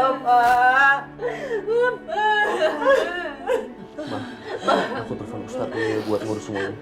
Bapak. Ma, aku telepon Ustadz dulu ya buat ngurus semuanya.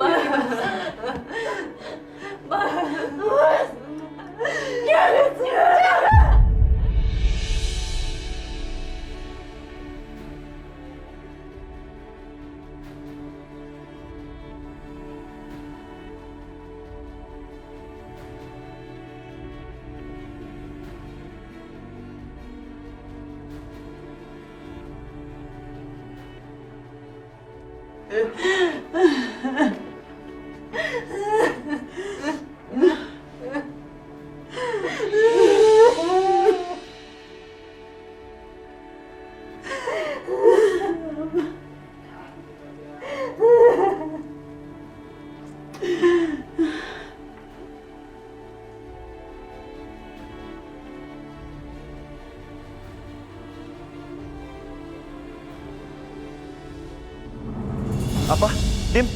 Apa? Dim?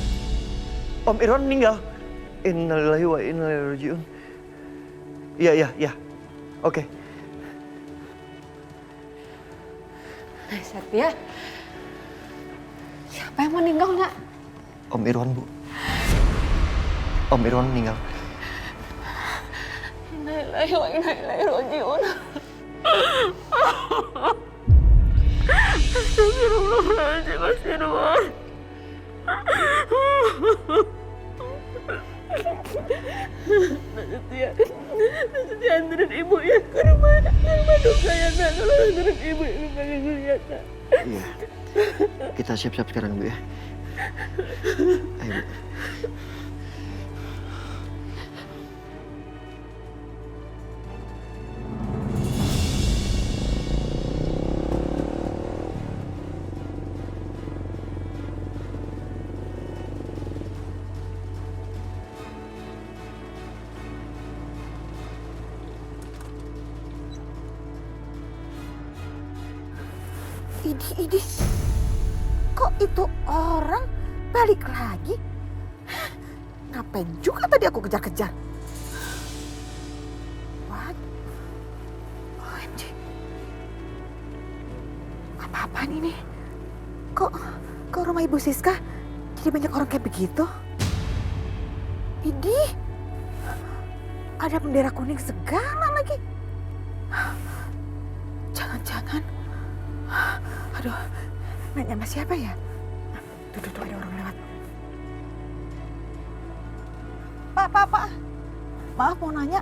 Om Irwan meninggal? Innalillahi wa inna ilaihi raji'un. Iya. Oke. Satya, siapa yang meninggal, Nak? Om Irwan, Bu. Om Irwan meninggal. Innalillahi wa inna ilaihi raji'un. Astagfirullahaladzim, Mas Irwan. Setia anterin ibu ya ke rumah duka ya, Nak. Tolong anterin ibu pengen ngeliat, Nak. Iya. Kita siap-siap sekarang, Bu ya. Ayo, Bu. Idi, kok itu orang balik lagi? Ngapain juga tadi aku kejar-kejar? What? OMG. Apa-apaan ini? Kok rumah Ibu Siska jadi banyak orang kayak begitu? Idi, ada bendera kuning segala lagi. Jangan-jangan, aduh, nanya sama siapa ya? Tuh, ada orang lewat. Pak. Maaf mau nanya,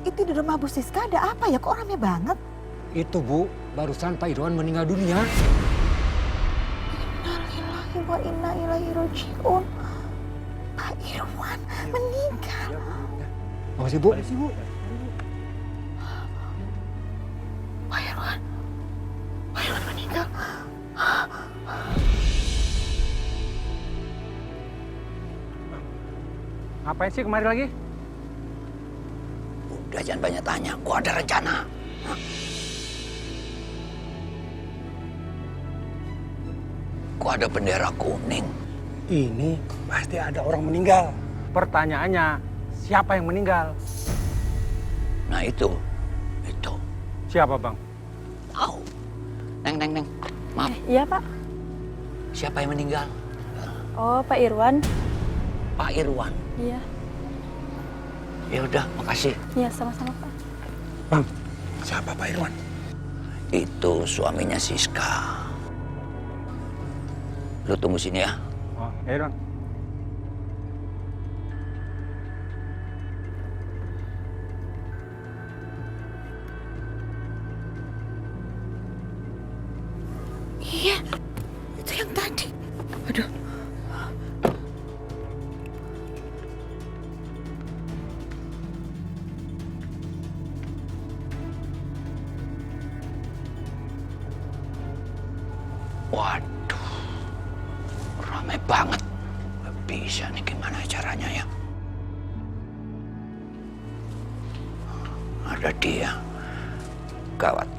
itu di rumah Bu Siska ada apa ya? Kok ramai banget? Itu, Bu, barusan Pak Irwan meninggal dunia. Innalillahi wa inna ilaihi raji'un. Pak Irwan meninggal. Makasih, Bu. Pak Irwan meninggal. Ngapain sih kemari lagi? Udah jangan banyak tanya, gua ada rencana. Gua ada bendera kuning. Ini pasti ada orang meninggal. Pertanyaannya, siapa yang meninggal? Nah itu. Siapa, Bang? Tahu. Neng. Maaf, Iya, Pak. siapa yang meninggal? Oh, Pak Irwan. Pak Irwan. Iya. Ya udah, makasih. Iya, sama-sama, Pak. Bang, siapa Pak Irwan? Itu suaminya Siska. Lu tunggu sini ya. Oh, Irwan. Iya, itu yang tadi. Aduh. Waduh, ramai banget. Gak bisa nih, gimana caranya ya? Ada dia. Gawat.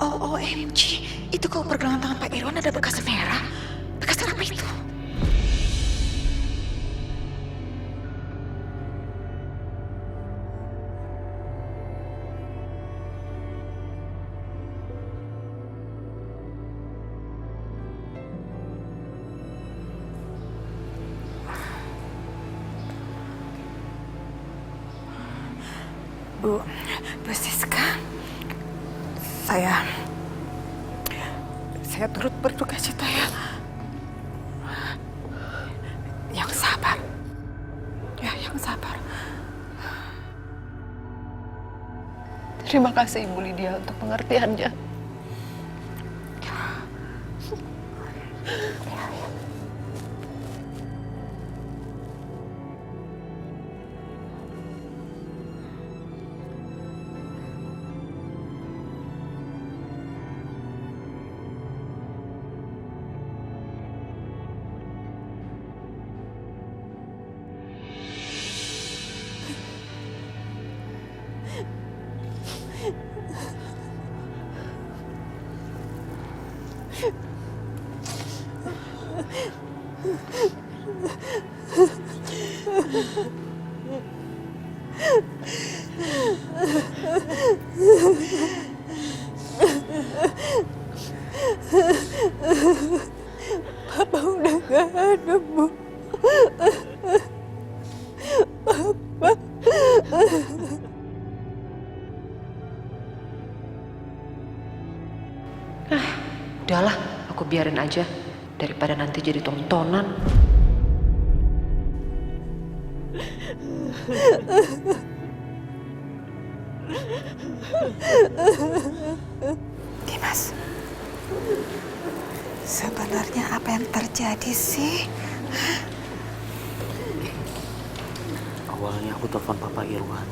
Oh, OMG. Itu kok pergelangan tangan Pak Irwan ada bekas merah. Bekas apa itu? Bu Siska, saya turut berduka cita ya. Yang sabar. Ya, yang sabar. Terima kasih Ibu Lydia untuk pengertiannya. Papa udah gak ada, Bu. Papa. Udahlah, aku biarin aja. Daripada nanti jadi tontonan. Dimas, sebenarnya apa yang terjadi sih? Awalnya aku telepon Papa Irwan.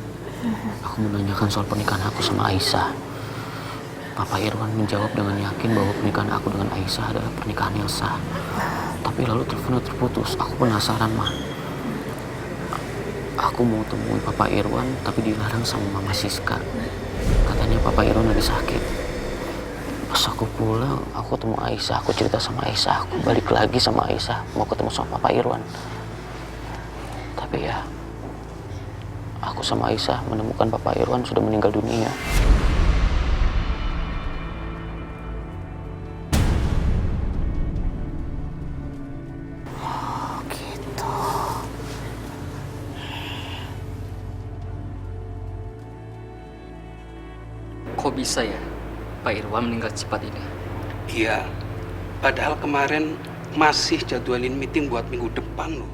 Aku menanyakan soal pernikahan aku sama Aisyah. Papa Irwan menjawab dengan yakin bahwa pernikahan aku dengan Aisyah adalah pernikahan yang sah. Tapi lalu teleponnya terputus. Aku penasaran, Ma. Aku mau temui Papa Irwan, tapi dilarang sama Mama Siska. Katanya Papa Irwan lagi sakit. Pas aku pulang, aku ketemu Aisyah. Aku cerita sama Aisyah. Aku balik lagi sama Aisyah. Mau ketemu sama Papa Irwan. Tapi ya, aku sama Aisyah menemukan Papa Irwan sudah meninggal dunia. Kok bisa ya Pak Irwan meninggal cepat ini? Iya, padahal kemarin masih jadwalin meeting buat minggu depan loh.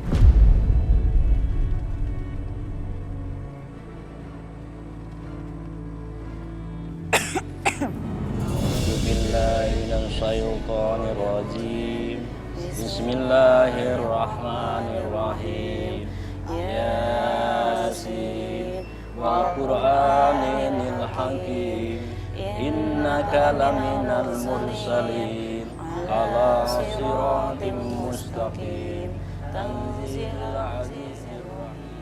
Bismillahirrahmanirrahim. Yasin wal Qur'anil hakim. Innaka laminal mursalin ala siratim mustaqim. Tanzilul azizir rahim.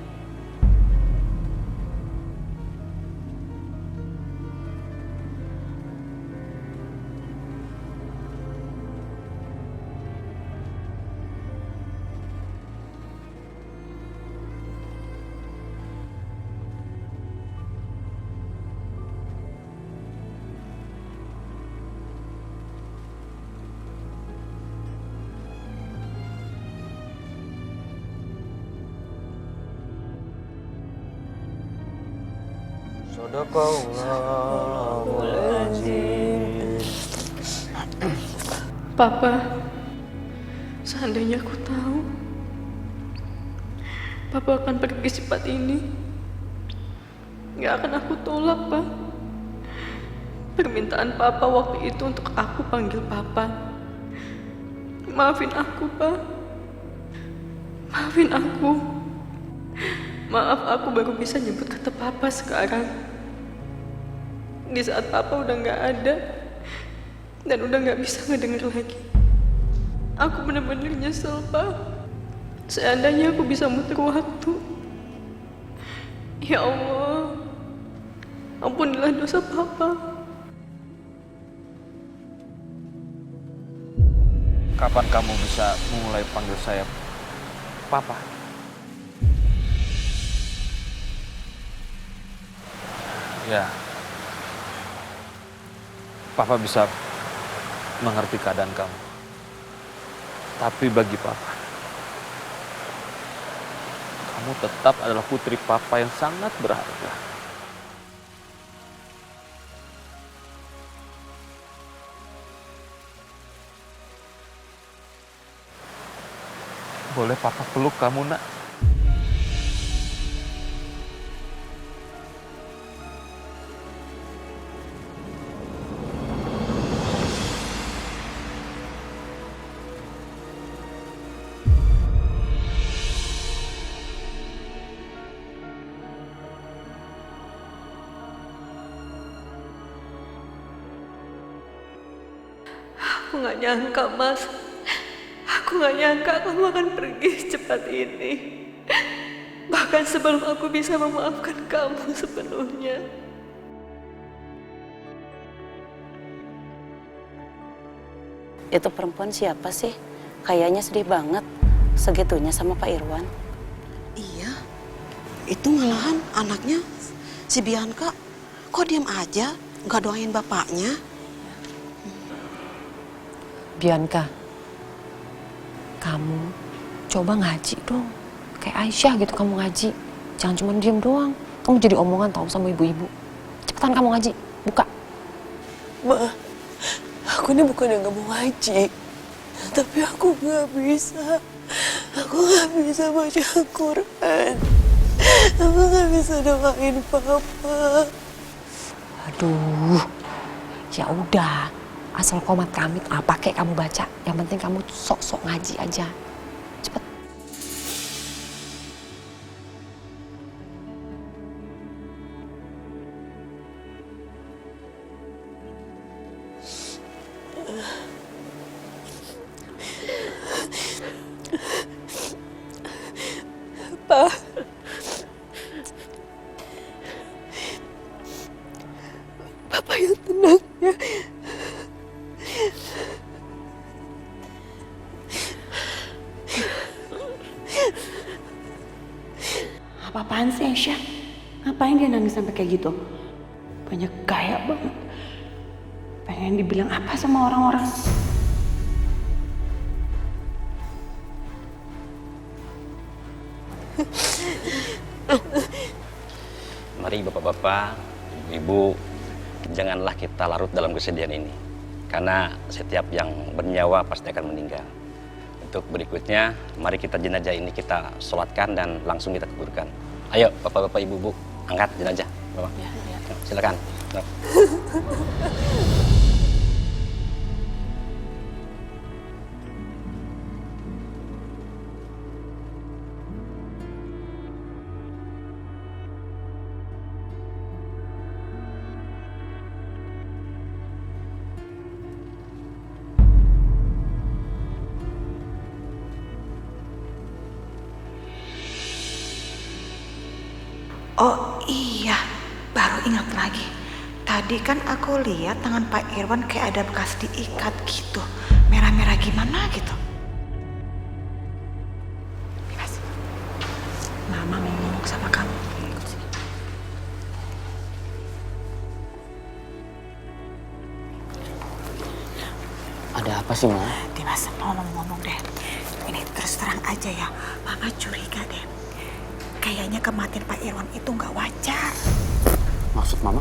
Sadaqallahul azim. Papa, seandainya aku tahu Papa akan pergi secepat ini, gak akan aku tolak, Pak. Permintaan Papa waktu itu untuk aku panggil Papa. Maafin aku, Pak. Maafin aku. Maaf, aku baru bisa nyebut kata Papa sekarang. Di saat Papa udah gak ada dan udah gak bisa ngedenger lagi. Aku bener-bener nyesel, Pak. Seandainya aku bisa muter waktu. Ya Allah, ampunilah dosa Papa. Kapan kamu bisa mulai panggil saya Papa? Ya, Papa bisa mengerti keadaan kamu. Tapi bagi Papa, kamu tetap adalah putri Papa yang sangat berharga. Boleh Papa peluk kamu, Nak? Aku nggak nyangka, Mas. Aku nggak nyangka kamu akan pergi secepat ini. Bahkan sebelum aku bisa memaafkan kamu sepenuhnya. Itu perempuan siapa sih? Kayaknya sedih banget segitunya sama Pak Irwan. Iya, itu malahan anaknya si Bianca. Kok diam aja, nggak doain bapaknya? Bianca, kamu coba ngaji dong. Kayak Aisyah gitu kamu ngaji. Jangan cuma diem doang. Kamu jadi omongan tau sama ibu-ibu. Cepetan kamu ngaji, buka. Ma, aku ini bukan yang gak mau ngaji. Tapi aku gak bisa. Aku gak bisa baca Al-Quran. Aku gak bisa doain Papa. Aduh, ya udah. Asal komat kamit apa kayak kamu baca. Yang penting kamu sok-sok ngaji aja. Cepet. Pa. Papa yang tenang ya. Apa-apaan sih Aisyah? Ngapain dia nangis sampai kayak gitu? Banyak gaya banget. Pengen dibilang apa sama orang-orang? Mari bapak-bapak, ibu, janganlah kita larut dalam kesedihan ini. Karena setiap yang bernyawa pasti akan meninggal. Untuk berikutnya, mari kita jenazah ini kita sholatkan dan langsung kita kuburkan. Ayo bapak-bapak, ibu-ibu, angkat jenazah. Bapak. Ya, ya. Silakan. Oh iya, baru ingat lagi. Tadi kan aku lihat tangan Pak Irwan kayak ada bekas diikat gitu. Merah-merah gimana gitu. Bebas. Mama mau ngomong sama kamu. Ikut sini. Ada apa sih, Ma? Dimas, Mama mau ngomong deh. Ini terus terang aja ya, Mama curiga deh. Kayaknya kematian Pak Irwan itu nggak wajar. Maksud Mama?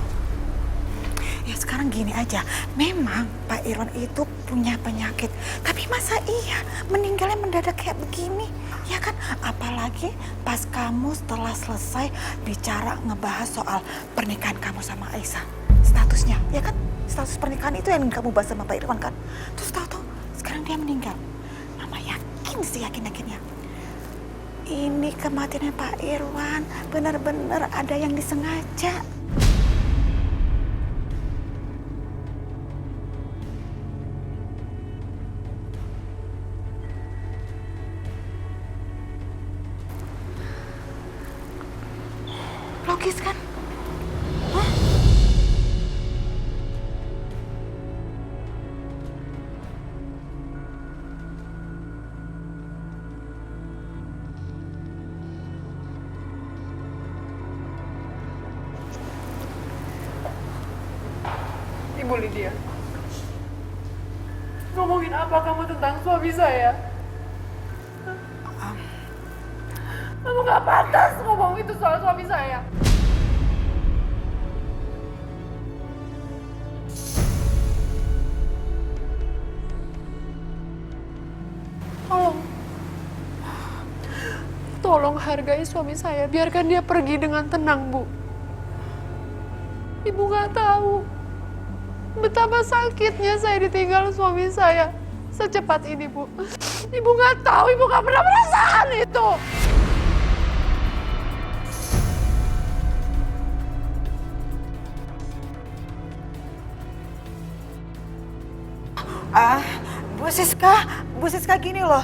Ya sekarang gini aja, memang Pak Irwan itu punya penyakit. Tapi masa iya meninggalnya mendadak kayak begini? Ya kan, apalagi pas kamu setelah selesai bicara ngebahas soal pernikahan kamu sama Aisyah. Statusnya, ya kan? Status pernikahan itu yang kamu bahas sama Pak Irwan kan? Terus tahu-tahu sekarang dia meninggal. Mama yakin sih, yakin-yakinnya. Ini kematiannya Pak Irwan benar-benar ada yang disengaja. Logis kan? Hah? Bu Lydia. Ngomongin apa kamu tentang suami saya? Kamu gak pantas ngomong itu soal suami saya. Tolong hargai suami saya, biarkan dia pergi dengan tenang, Bu. Ibu gak tahu betapa sakitnya saya ditinggal suami saya secepat ini, Bu. Ibu gak tahu, ibu gak pernah merasakan itu. Bu Siska gini loh,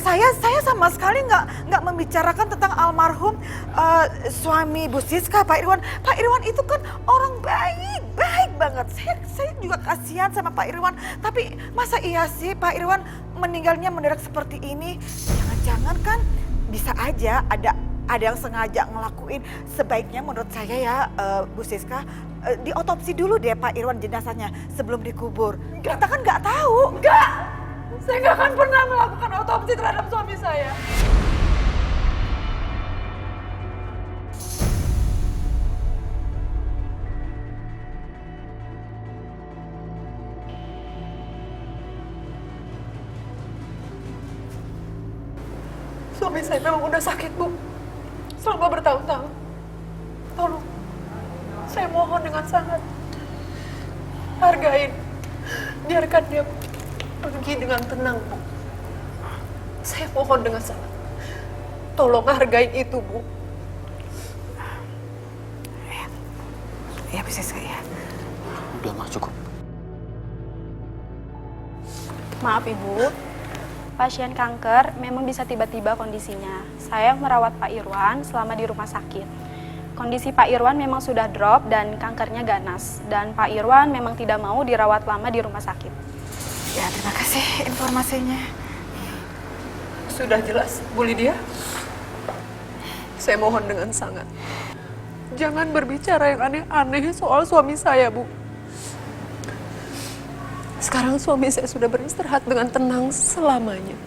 saya sama sekali nggak membicarakan tentang almarhum suami Bu Siska, Pak Irwan. Pak Irwan itu kan orang baik banget. Saya juga kasihan sama Pak Irwan. Tapi masa iya sih Pak Irwan meninggalnya mendadak seperti ini? Jangan-jangan kan bisa aja ada yang sengaja ngelakuin. Sebaiknya menurut saya ya Bu Siska, diotopsi dulu deh Pak Irwan jenazahnya sebelum dikubur. Kita kan nggak tahu. Enggak! Saya nggak akan pernah melakukan otopsi terhadap suami saya. Suami saya memang udah sakit, Bu. Selama bertahun-tahun. Tolong, saya mohon dengan sangat. Hargain. Biarkan dia pergi dengan tenang, Bu. Saya mohon dengan sangat. Tolong hargain itu, Bu. Ya bisa saya. Udah mah cukup. Maaf Ibu, pasien kanker memang bisa tiba-tiba kondisinya. Saya merawat Pak Irwan selama di rumah sakit. Kondisi Pak Irwan memang sudah drop dan kankernya ganas. Dan Pak Irwan memang tidak mau dirawat lama di rumah sakit. Ya, terima kasih informasinya. Sudah jelas, Bu Lydia. Saya mohon dengan sangat. Jangan berbicara yang aneh-aneh soal suami saya, Bu. Sekarang suami saya sudah beristirahat dengan tenang selamanya.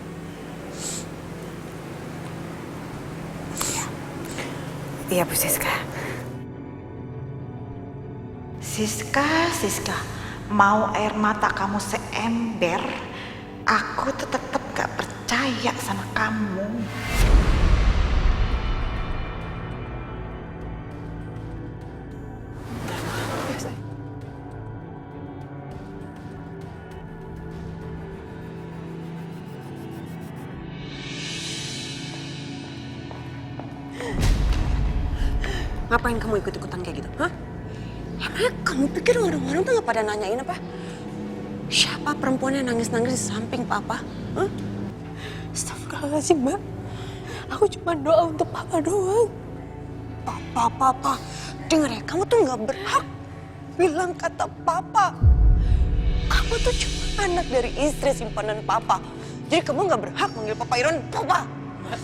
Iya, Bu Siska. Siska, mau air mata kamu seember, aku tuh tetap gak percaya sama kamu. Ngapain kamu ikut-ikutan kayak gitu, hah? Emangnya kamu pikir orang-orang tuh gak pada nanyain apa? Siapa perempuan yang nangis-nangis di samping Papa? Hah? Astagfirullahaladzim, Mbak. Aku cuma doa untuk Papa doang. Papa. Dengar ya, kamu tuh gak berhak bilang kata Papa. Kamu tuh cuma anak dari istri simpanan Papa. Jadi kamu gak berhak manggil Papa Irwan Papa. Mbak,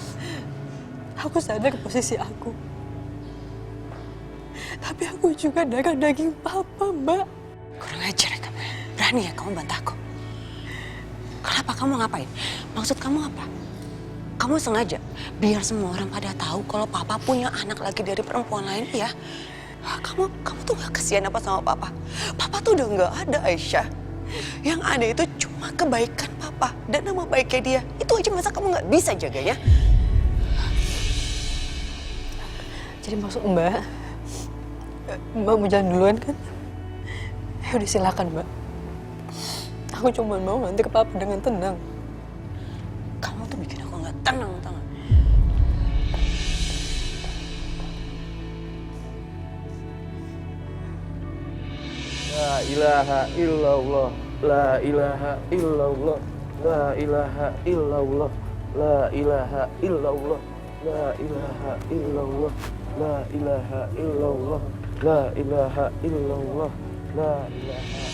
aku sadar posisi aku. Tapi aku juga darah daging Papa, Mbak. Kurang ajar ya kamu. Berani ya kamu bantah aku. Kenapa kamu ngapain? Maksud kamu apa? Kamu sengaja biar semua orang pada tahu kalau Papa punya anak lagi dari perempuan lain, ya? Kamu tuh gak kasihan apa sama Papa? Papa tuh udah gak ada, Aisyah. Yang ada itu cuma kebaikan Papa dan nama baiknya dia. Itu aja masa kamu gak bisa jaganya? Jadi maksud Mbak mau jalan duluan kan? Ya udah silakan, Mbak. Aku cuma mau nanti ke Papa dengan tenang. Kamu tuh bikin aku gak tenang, tau gak? La ilaha illallah, la ilaha illallah, la ilaha illallah, la ilaha illallah, la ilaha illallah, la ilaha illallah, la ilaha illallah, la ilaha.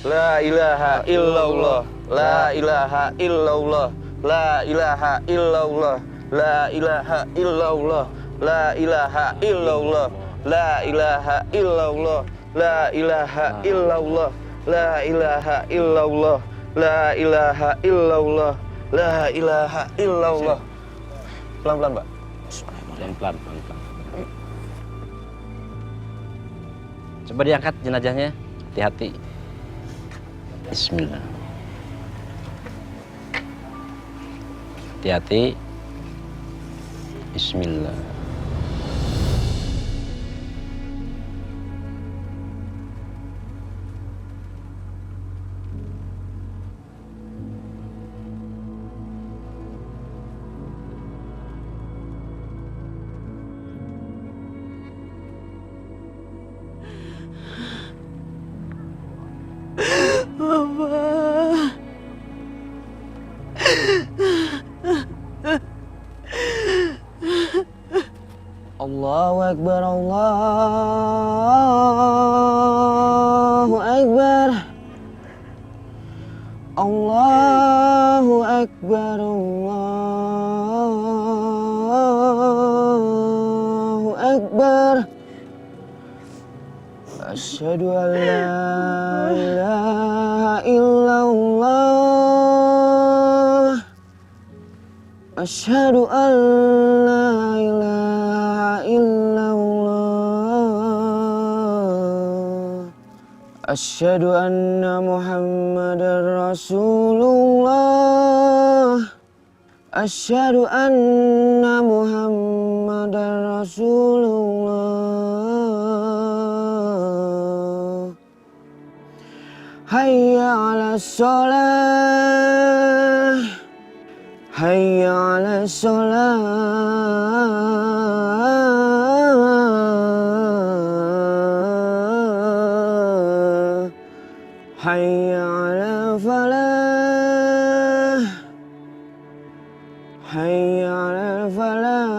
La ilaha illallah. La ilaha illallah. La ilaha illallah. La ilaha illallah. La ilaha illallah. La ilaha illallah. La ilaha illallah. La ilaha illallah. La ilaha illallah. La ilaha illallah. Pelan-pelan, Mbak. Pelan-pelan. Coba diangkat jenazahnya. Hati-hati. Bismillah. Hati-hati. Bismillah. Mama. Allahu Akbar, Allahu Akbar. Allahu Akbar, Allahu Akbar. Asyhadu an la ilaha illallah. Asyhadu an la ilaha illallah. Asyhadu anna Muhammadar Rasulullah. Asyhadu anna Muhammadar Rasulullah. Hayya 'alas shalah. Hayya 'alas shalah. Hayya 'alal falah. Hayya 'alal falah.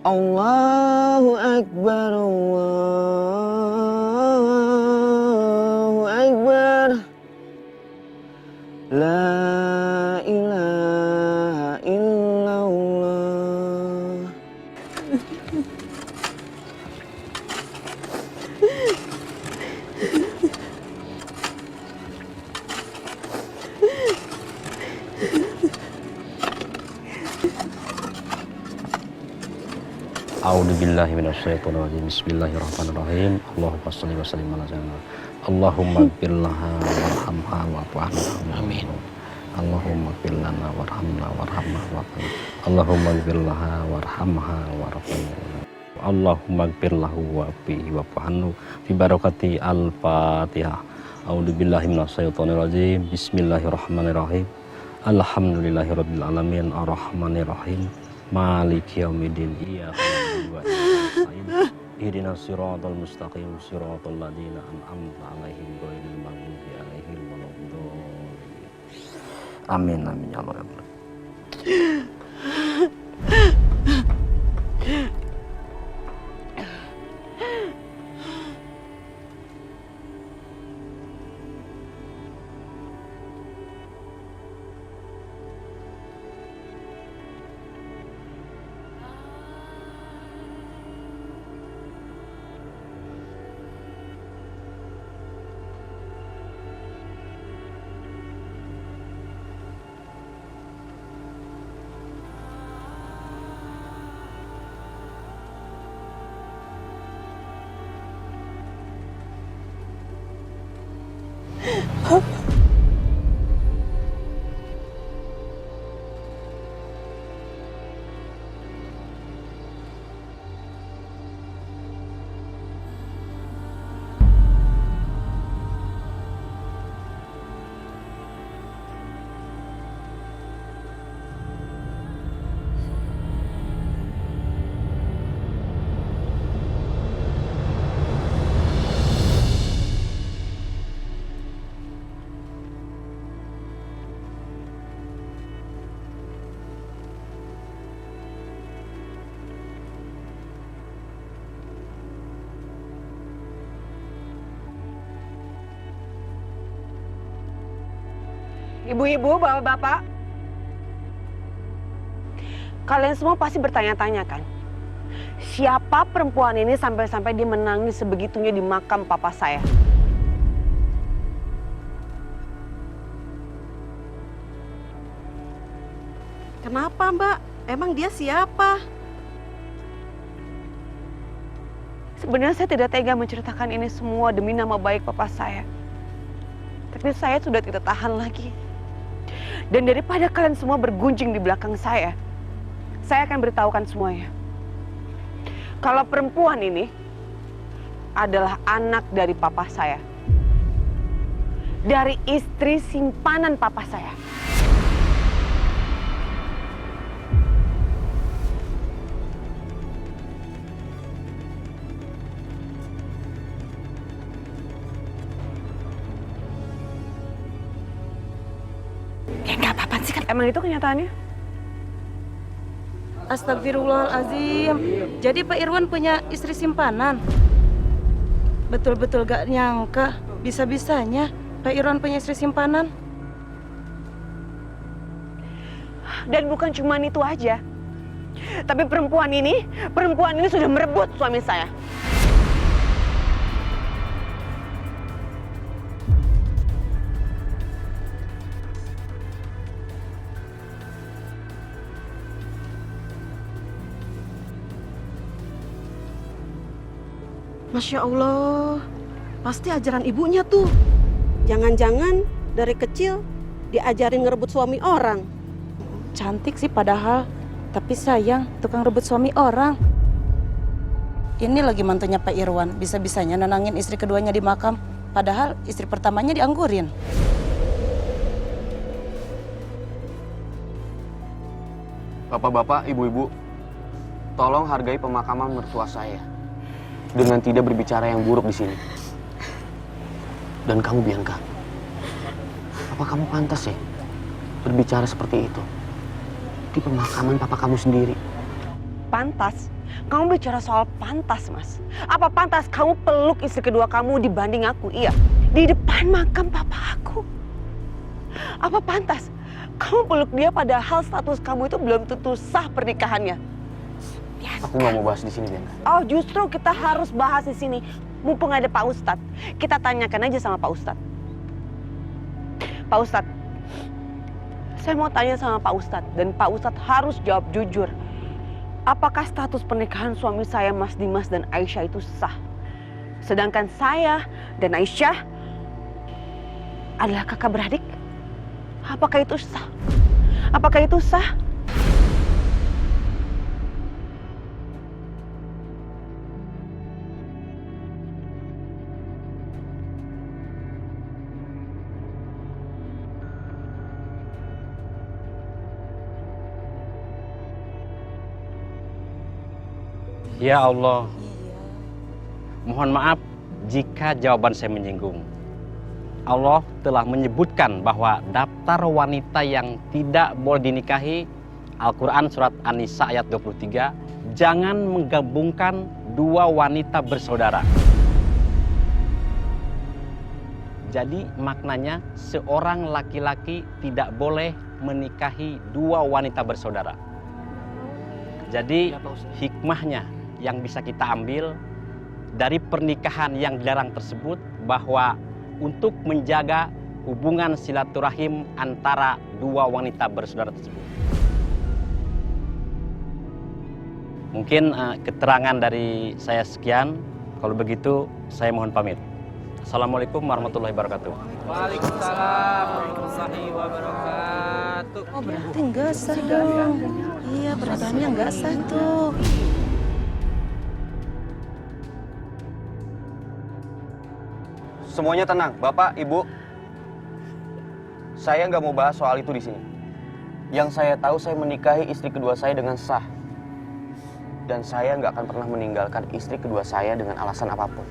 Allahu Akbar, Allahu Akbar. La ilaha illallah. A'udzubillahi minasyaitonirrajim. Bismillahirrahmanirrahim. Allahumma shalli wa sallim ala sayyidina. Allahumma ighfir laha warhamha wa'fu anha. Amin. Allahumma ighfir lana warhamna warhamna wa'fu. Allahumma ighfir laha warhamha warhamna. Allahumma ighfir lahu wa'fu anhu fi barakati al-Fatihah. A'udzubillahi minasyaitonirrajim. Bismillahirrahmanirrahim. Alhamdulillahirabbil alamin arrahmanirrahim. Maliki yaumiddin. Iyyaka na'budu wa iyyaka nasta'in. Ihdinas siratal mustaqim siratal ladzina an'amta 'alaihim ghairil maghdubi 'alaihim waladdallin. Amin amin ya Allah. Ibu-ibu, bapak-bapak, kalian semua pasti bertanya-tanya kan, siapa perempuan ini sampai-sampai dia menangis sebegitunya di makam papa saya? Kenapa, Mbak? Emang dia siapa? Sebenarnya saya tidak tega menceritakan ini semua demi nama baik papa saya. Tapi saya sudah tidak tahan lagi. Dan daripada kalian semua bergunjing di belakang saya akan beritahukan semuanya. Kalau perempuan ini adalah anak dari papa saya. Dari istri simpanan papa saya. Ya nggak apa-apa sih kan. Emang itu kenyataannya? Astagfirullahalazim. Jadi Pak Irwan punya istri simpanan? Betul-betul gak nyangka bisa-bisanya Pak Irwan punya istri simpanan. Dan bukan cuma itu aja. Tapi perempuan ini sudah merebut suami saya. Masya Allah, pasti ajaran ibunya tuh. Jangan-jangan dari kecil diajarin ngerebut suami orang. Cantik sih padahal, tapi sayang tukang rebut suami orang. Ini lagi mantunya Pak Irwan, bisa-bisanya nenangin istri keduanya di makam. Padahal istri pertamanya dianggurin. Bapak-bapak, ibu-ibu, tolong hargai pemakaman mertua saya dengan tidak berbicara yang buruk di sini. Dan kamu, Bianca, apa kamu pantas ya berbicara seperti itu di pemakaman papa kamu sendiri? Pantas? Kamu bicara soal pantas, Mas. Apa pantas kamu peluk istri kedua kamu dibanding aku? Iya, di depan makam papa aku. Apa pantas kamu peluk dia padahal status kamu itu belum tentu sah pernikahannya? Aku nggak mau bahas di sini, Bianca. Oh, justru kita harus bahas di sini. Mumpung ada Pak Ustadz, kita tanyakan aja sama Pak Ustadz. Pak Ustadz, saya mau tanya sama Pak Ustadz, dan Pak Ustadz harus jawab jujur. Apakah status pernikahan suami saya, Mas Dimas dan Aisyah itu sah? Sedangkan saya dan Aisyah adalah kakak beradik. Apakah itu sah? Apakah itu sah? Ya Allah, mohon maaf jika jawaban saya menyinggung. Allah telah menyebutkan bahwa daftar wanita yang tidak boleh dinikahi, Al-Quran surat An-Nisa ayat 23, jangan menggabungkan dua wanita bersaudara. Jadi maknanya seorang laki-laki tidak boleh menikahi dua wanita bersaudara. Jadi hikmahnya yang bisa kita ambil dari pernikahan yang dilarang tersebut bahwa untuk menjaga hubungan silaturahim antara dua wanita bersaudara tersebut. Mungkin keterangan dari saya sekian. Kalau begitu saya mohon pamit. Assalamualaikum warahmatullahi wabarakatuh. Waalaikumsalam warahmatullahi wabarakatuh. Oh, berarti enggak sah dong. Iya, beradanya enggak sah tuh. Semuanya tenang, Bapak, Ibu. Saya nggak mau bahas soal itu di sini. Yang saya tahu, saya menikahi istri kedua saya dengan sah. Dan saya nggak akan pernah meninggalkan istri kedua saya dengan alasan apapun.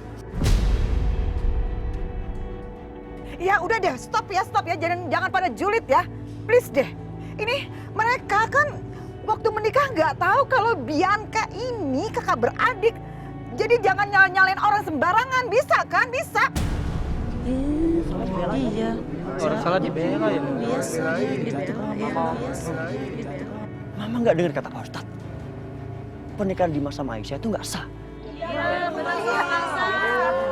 Ya udah deh, stop ya, jangan pada julid ya, please deh. Ini mereka kan waktu menikah nggak tahu kalau Bianca ini kakak beradik. Jadi jangan nyalain orang sembarangan, bisa kan? Bisa. Iya. Orang salah dibela ya. Biasa gitu. Mama nggak dengar kata Pak Ustadz. Pernikahan Dimas sama Aisyah itu nggak sah.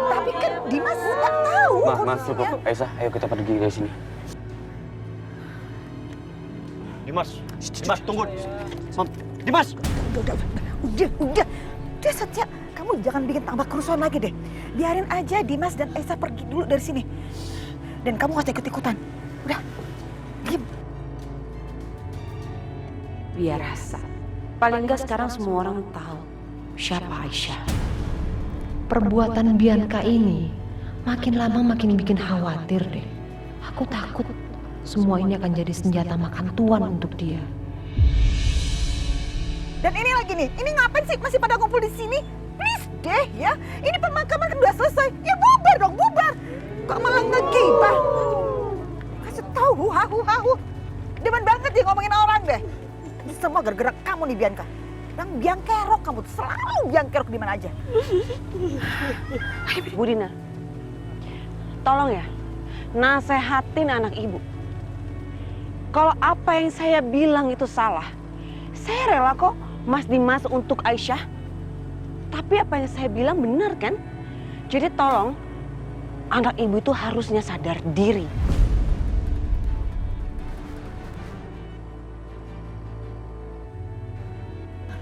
Tapi kan Dimas nggak tahu. Mas, cukup. Aisyah, ayo kita pergi dari sini. Dimas, tunggu. Dimas. Udah. Udah Satya, kamu jangan bikin tambah kerusuhan lagi deh. Biarin aja Dimas dan Esa pergi dulu dari sini. Dan kamu gak ikut-ikutan. Udah, diam. Biar rasa. Paling enggak sekarang semua orang tahu siapa Aisyah. Perbuatan Bianca ini makin lama makin bikin khawatir deh. Aku takut semua ini akan jadi senjata makan tuan untuk dia. Dan ini lagi nih, ini ngapain sih masih pada ngumpul di sini? Please deh ya, ini pemakaman kan udah selesai. Ya bubar dong, bubar. Kok malah ngegibah? Kasih tahu, hu. Demen banget dia ngomongin orang deh. Ini semua gara-gara kamu nih Bianca. Yang biangkerok kamu, selalu biangkerok di mana aja. Bu Dina, tolong ya, nasehatin anak ibu. Kalau apa yang saya bilang itu salah, saya rela kok Mas Dimas untuk Aisyah. Tapi apa yang saya bilang benar kan? Jadi tolong, anak ibu itu harusnya sadar diri.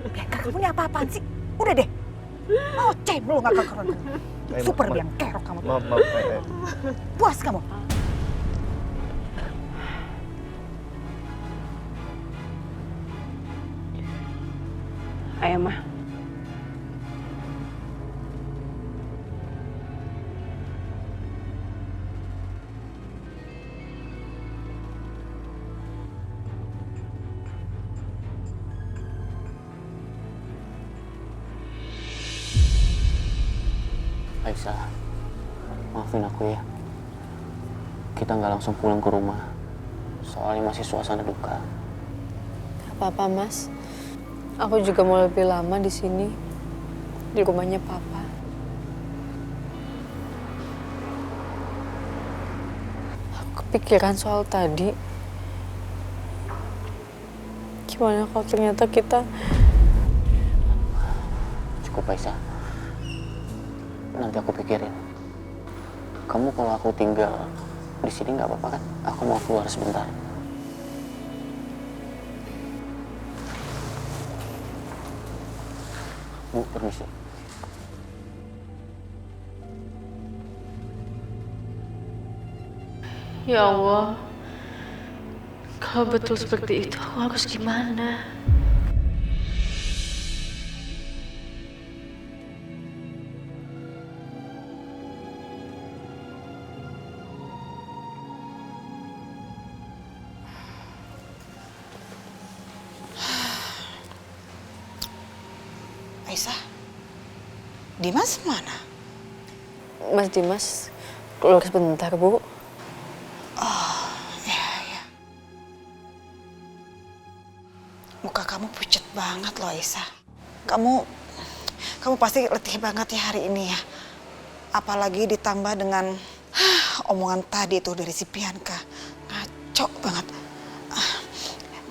Bianca, kamu ini apa-apaan sih? Udah deh. Ngoceh lu gak kekeruan. Super biangkerok kamu. Puas kamu. Ayo, Ma. Aisyah, maafin aku ya. Kita nggak langsung pulang ke rumah. Soalnya masih suasana duka. Gak apa-apa, Mas. Aku juga mau lebih lama di sini, di rumahnya Papa. Aku kepikiran soal tadi. Gimana kalau ternyata kita... Cukup, Aisyah. Nanti aku pikirin. Kamu kalau aku tinggal di sini nggak apa-apa kan? Aku mau keluar sebentar. Bu, permisi. Ya Allah, kalau betul seperti itu, aku harus gimana? Aisyah, Dimas mana? Mas Dimas, keluar sebentar, Bu. Oh, ya. Muka kamu pucat banget loh, Aisyah. Kamu pasti letih banget ya hari ini ya. Apalagi ditambah dengan omongan tadi tuh dari si Bianca. Ngaco banget.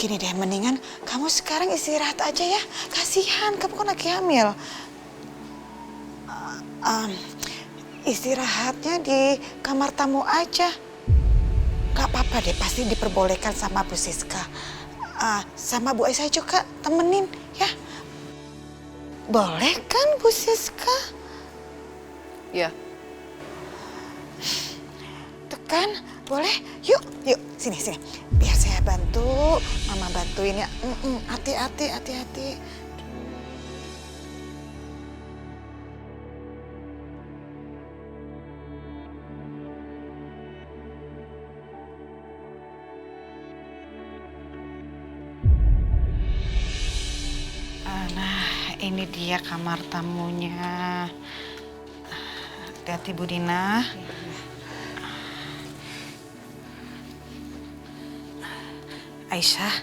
Gini deh, mendingan kamu sekarang istirahat aja ya. Kasihan, kamu kan lagi hamil. Istirahatnya di kamar tamu aja. Gak apa-apa deh, pasti diperbolehkan sama Bu Siska. Sama Bu Aisyah juga temenin ya. Boleh kan Bu Siska? Ya. Tuh kan, boleh? Yuk, sini. Biar saya bantu, Mama bantuin ya. Hati-hati. Nah, ini dia kamar tamunya. Hati-hati Bu Dina. Aisyah,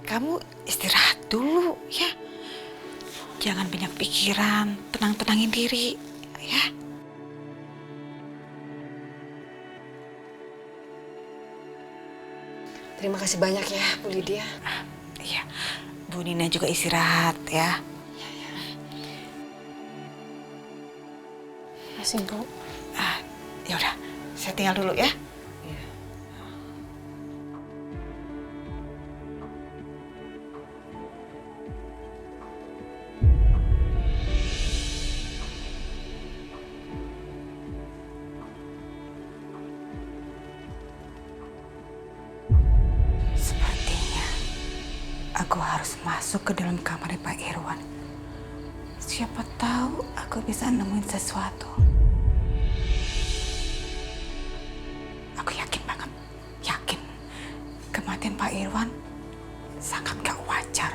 kamu istirahat dulu ya. Jangan banyak pikiran, tenang-tenangin diri ya. Terima kasih banyak ya, Bu Lydia. Iya, Bu Nina juga istirahat ya. Masih, Bu. Ya udah, saya tinggal dulu ya. Sepertinya aku harus masuk ke dalam kamar Pak Irwan. Siapa tahu aku bisa nemuin sesuatu. Aku yakin banget, yakin kematian Pak Irwan sangat gak wajar.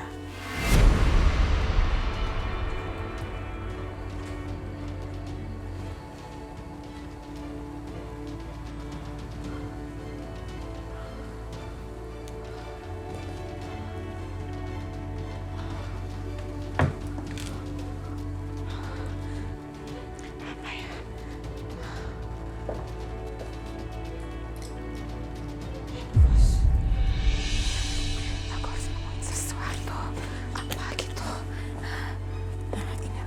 Aku harus nemuin sesuatu. Apa gitu? Ini.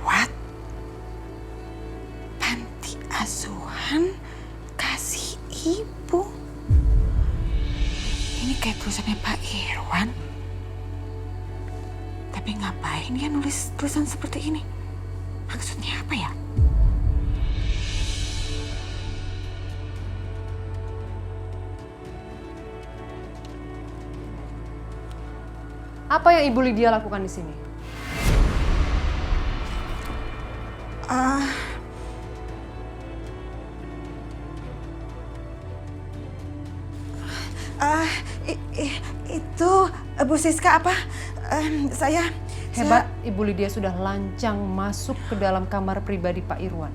What? Panti asuhan kasih ibu. Ini kayak tulisannya Pak Irwan. Tapi ngapain dia nulis tulisan seperti ini? Maksudnya apa ya? Apa yang Ibu Lydia lakukan di sini? Itu Bu Siska apa? Saya Hebat, Ibu Lydia sudah lancang masuk ke dalam kamar pribadi Pak Irwan.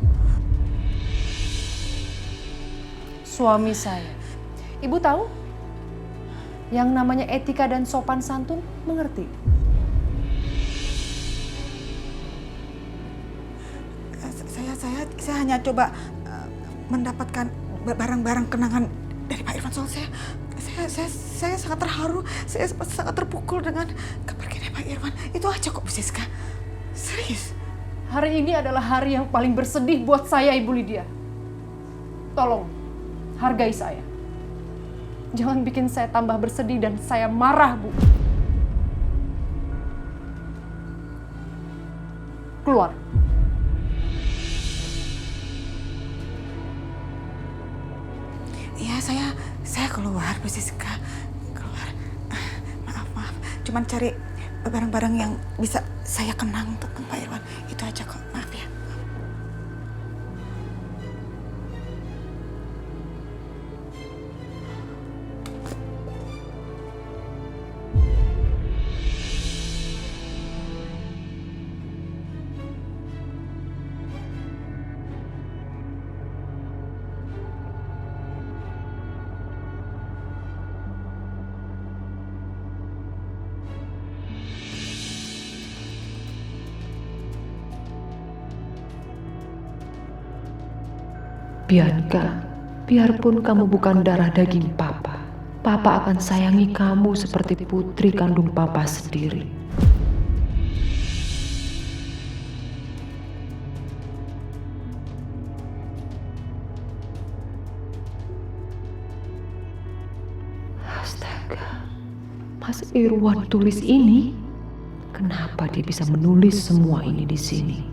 Suami saya. Ibu tahu? Yang namanya etika dan sopan santun, mengerti? Saya hanya coba mendapatkan barang-barang kenangan dari Pak Irwan. Soal saya sangat terharu, saya sangat terpukul dengan kepergian Pak Irwan. Itu aja kok, Bu Siska. Serius. Hari ini adalah hari yang paling bersedih buat saya, Ibu Lydia. Tolong, hargai saya. Jangan bikin saya tambah bersedih dan saya marah, Bu. Keluar. Iya, saya keluar, Bu Siska. Keluar. Maaf. Cuman cari barang-barang yang bisa saya kenang tentang Pak Irwan. Itu aja kok, maaf ya. Bianca, biarpun kamu bukan darah daging Papa, Papa akan sayangi kamu seperti putri kandung Papa sendiri. Astaga, Mas Irwan tulis ini? Kenapa dia bisa menulis semua ini di sini?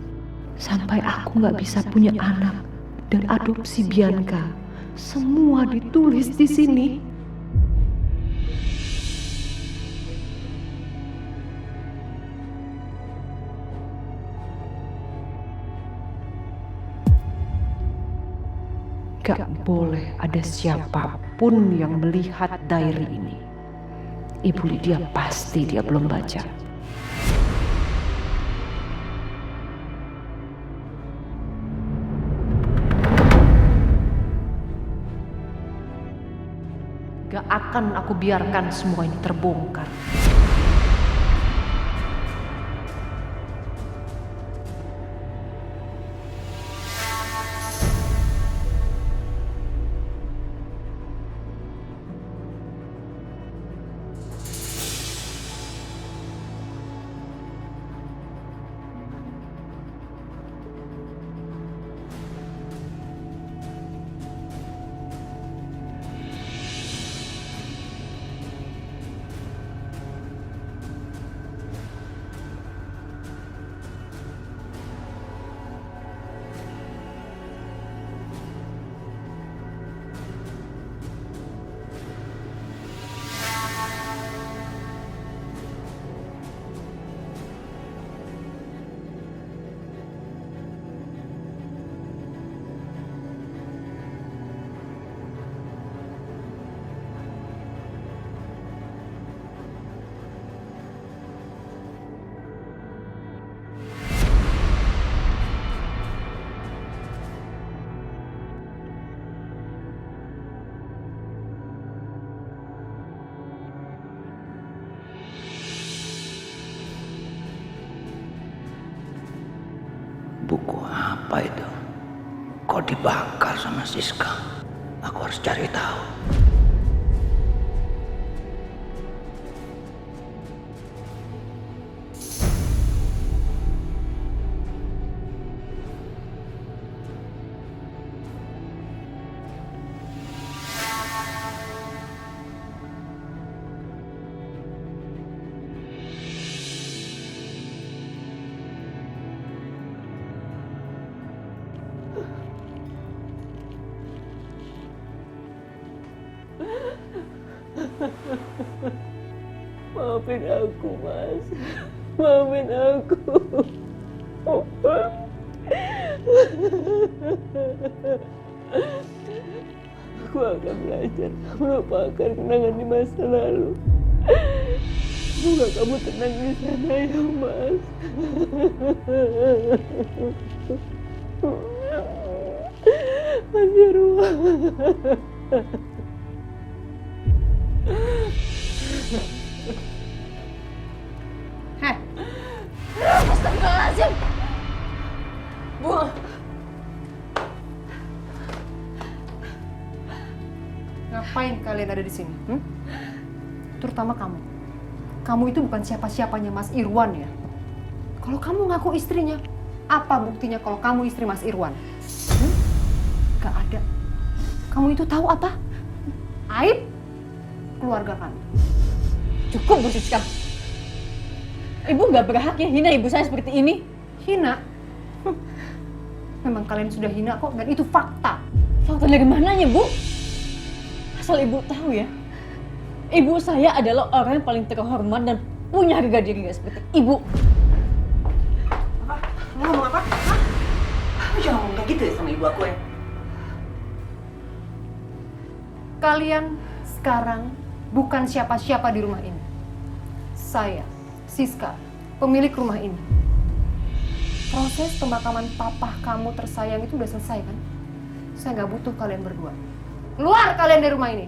Sampai aku nggak bisa punya anak dan adopsi Bianca, semua ditulis di sini. Gak boleh ada siapapun yang melihat diary ini. Ibu Lydia pasti dia belum baca. Gak akan aku biarkan semua ini terbongkar. Buku apa itu? Kok dibakar sama Siska? Aku harus cari tahu. Maafin aku, Mas. Maafin aku. Aku akan belajar melupakan kenangan di masa lalu. Semoga kamu tenang di sana ya, Mas. Mas Irwan. Astagfirullahaladzim. Bu. Ngapain kalian ada di sini? Terutama kamu. Kamu itu bukan siapa-siapanya Mas Irwan ya. Kalau kamu ngaku istrinya, apa buktinya kalau kamu istri Mas Irwan? Gak ada. Kamu itu tahu apa? Aib keluarga kami. Cukup, Bu Siska. Ibu nggak berhak ya hina ibu saya seperti ini. Hina? Memang kalian sudah hina kok, dan itu fakta. Fakta dari mananya, Bu? Asal ibu tahu ya, ibu saya adalah orang yang paling terhormat dan punya harga diri nggak seperti ibu. Kamu ngomong apa? Hah? Kamu jangan ngomong kayak gitu ya sama ibu aku ya. Kalian sekarang bukan siapa-siapa di rumah ini. Saya, Siska, pemilik rumah ini. Proses pemakaman papa kamu tersayang itu udah selesai kan? Saya nggak butuh kalian berdua. Keluar kalian dari rumah ini.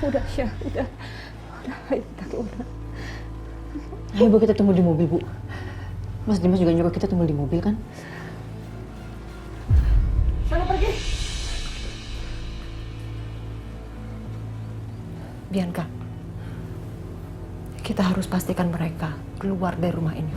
Udah, ayo kita keluar. Ayo Bu, kita tunggu di mobil, Bu. Mas Dimas juga nyuruh kita tunggu di mobil kan? Sana pergi. Bianca, kita harus pastikan mereka keluar dari rumah ini.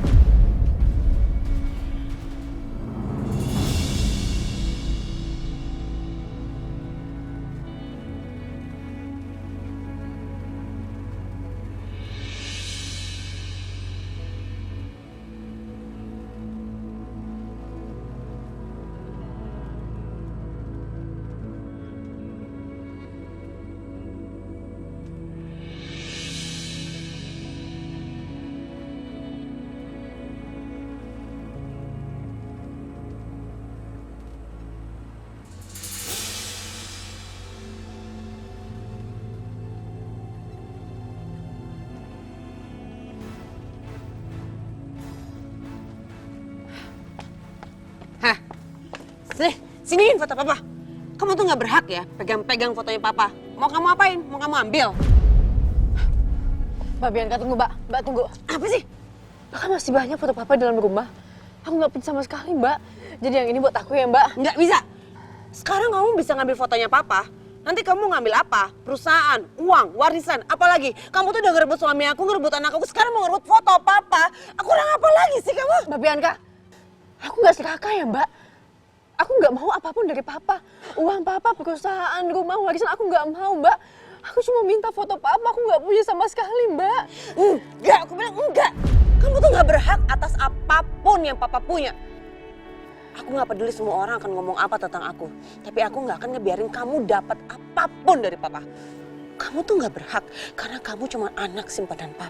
Siniin foto papa. Kamu tuh nggak berhak ya pegang-pegang fotonya papa. Mau kamu apain? Mau kamu ambil? Mbak Bianca tunggu, Mbak. Mbak tunggu. Apa sih? Bahkan masih banyak foto papa dalam rumah. Aku nggak punya sama sekali, Mbak. Jadi yang ini buat aku ya, Mbak. Nggak bisa. Sekarang kamu bisa ngambil fotonya papa. Nanti kamu ngambil apa? Perusahaan, uang, warisan, apalagi? Kamu tuh udah ngerebut suami aku, ngerebut anak aku. Sekarang mau ngerebut foto papa. Aku kurang apa lagi sih kamu? Mbak Bianca, aku nggak serakah ya, Mbak. Aku nggak mau apapun dari papa. Uang papa, perusahaan, rumah, warisan, aku nggak mau, Mbak. Aku cuma minta foto papa, aku nggak punya sama sekali, Mbak. Enggak, aku bilang enggak. Kamu tuh nggak berhak atas apapun yang papa punya. Aku nggak peduli semua orang akan ngomong apa tentang aku. Tapi aku nggak akan ngebiarin kamu dapat apapun dari papa. Kamu tuh nggak berhak karena kamu cuma anak simpanan papa.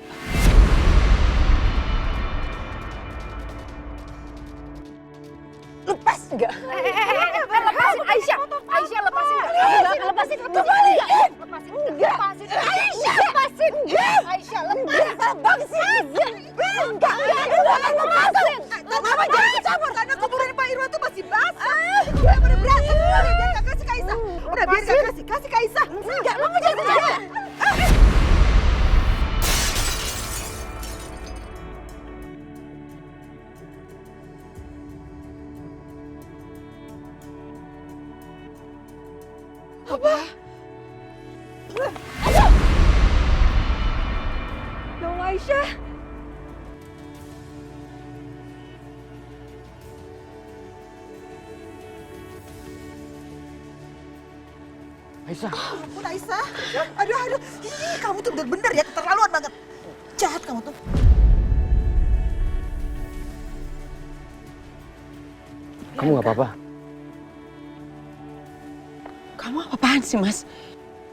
Lepas enggak? Lepasin Aisyah. Aisyah lepasin enggak? Aku nggak akan lepasin. Kembaliin. Lepasin. Enggak. Lepasin. Aisyah. Lepasin. Enggak. Aisyah Enggak. Abang sih. Enggak. Aku nggak akan lepasin. Mama jangan kecampur. Karena kuburan Pak Irwan tuh masih basah. Gue udah berantem. Udah biar gak kasih Kaisa. Udah biar gak kasih. Kasih Kaisa. Enggak. Mama jangan kecampur. Apa? Ya Allah, Aisyah. Aisyah. Ampun Aisyah. Aduh. Ih, kamu tuh bener-bener ya keterlaluan banget. Jahat kamu tuh. Kamu nggak apa-apa? Kamu apa-apaan sih, Mas?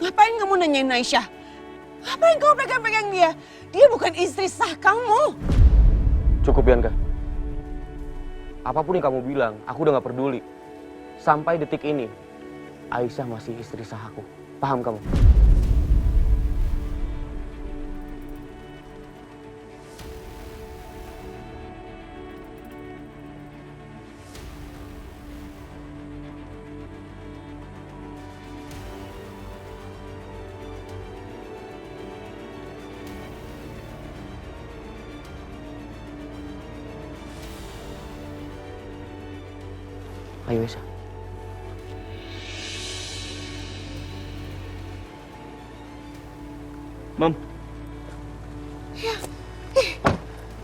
Ngapain kamu nanyain Aisyah? Ngapain kamu pegang-pegang dia? Dia bukan istri sah kamu. Cukup, Bianca. Apapun yang kamu bilang, aku udah nggak peduli. Sampai detik ini, Aisyah masih istri sah aku. Paham kamu? Ayo, Aisyah. Mam. Ya.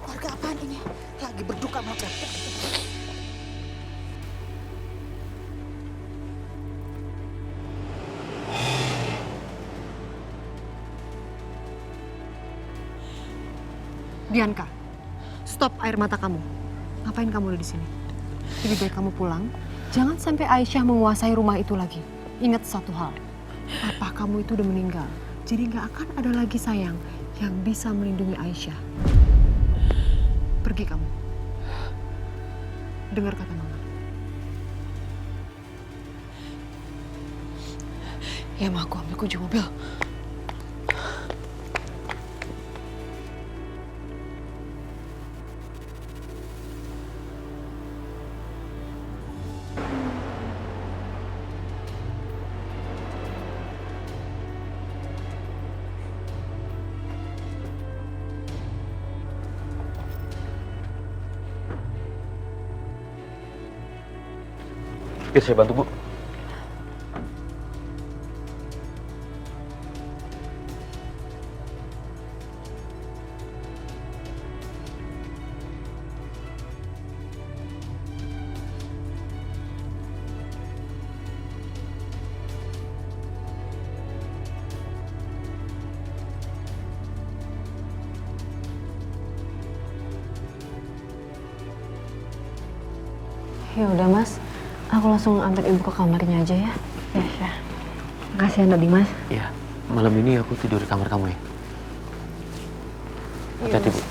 Keluarga apaan ini? Lagi berduka makan. Bianca, stop air mata kamu. Ngapain kamu udah di sini? Lebih baik kamu pulang. Jangan sampai Aisyah menguasai rumah itu lagi. Ingat satu hal, papa kamu itu udah meninggal. Jadi nggak akan ada lagi sayang yang bisa melindungi Aisyah. Pergi kamu. Dengar kata mama. Ya, Ma, aku ambil kunci mobil. Biar saya bantu, Bu. Ya udah, Mas. Aku langsung antar ibu ke kamarnya aja ya. Ya. Makasih ya, Nak Dimas. Iya, malam ini aku tidur di kamar kamu ya. Hati-hati, Bu.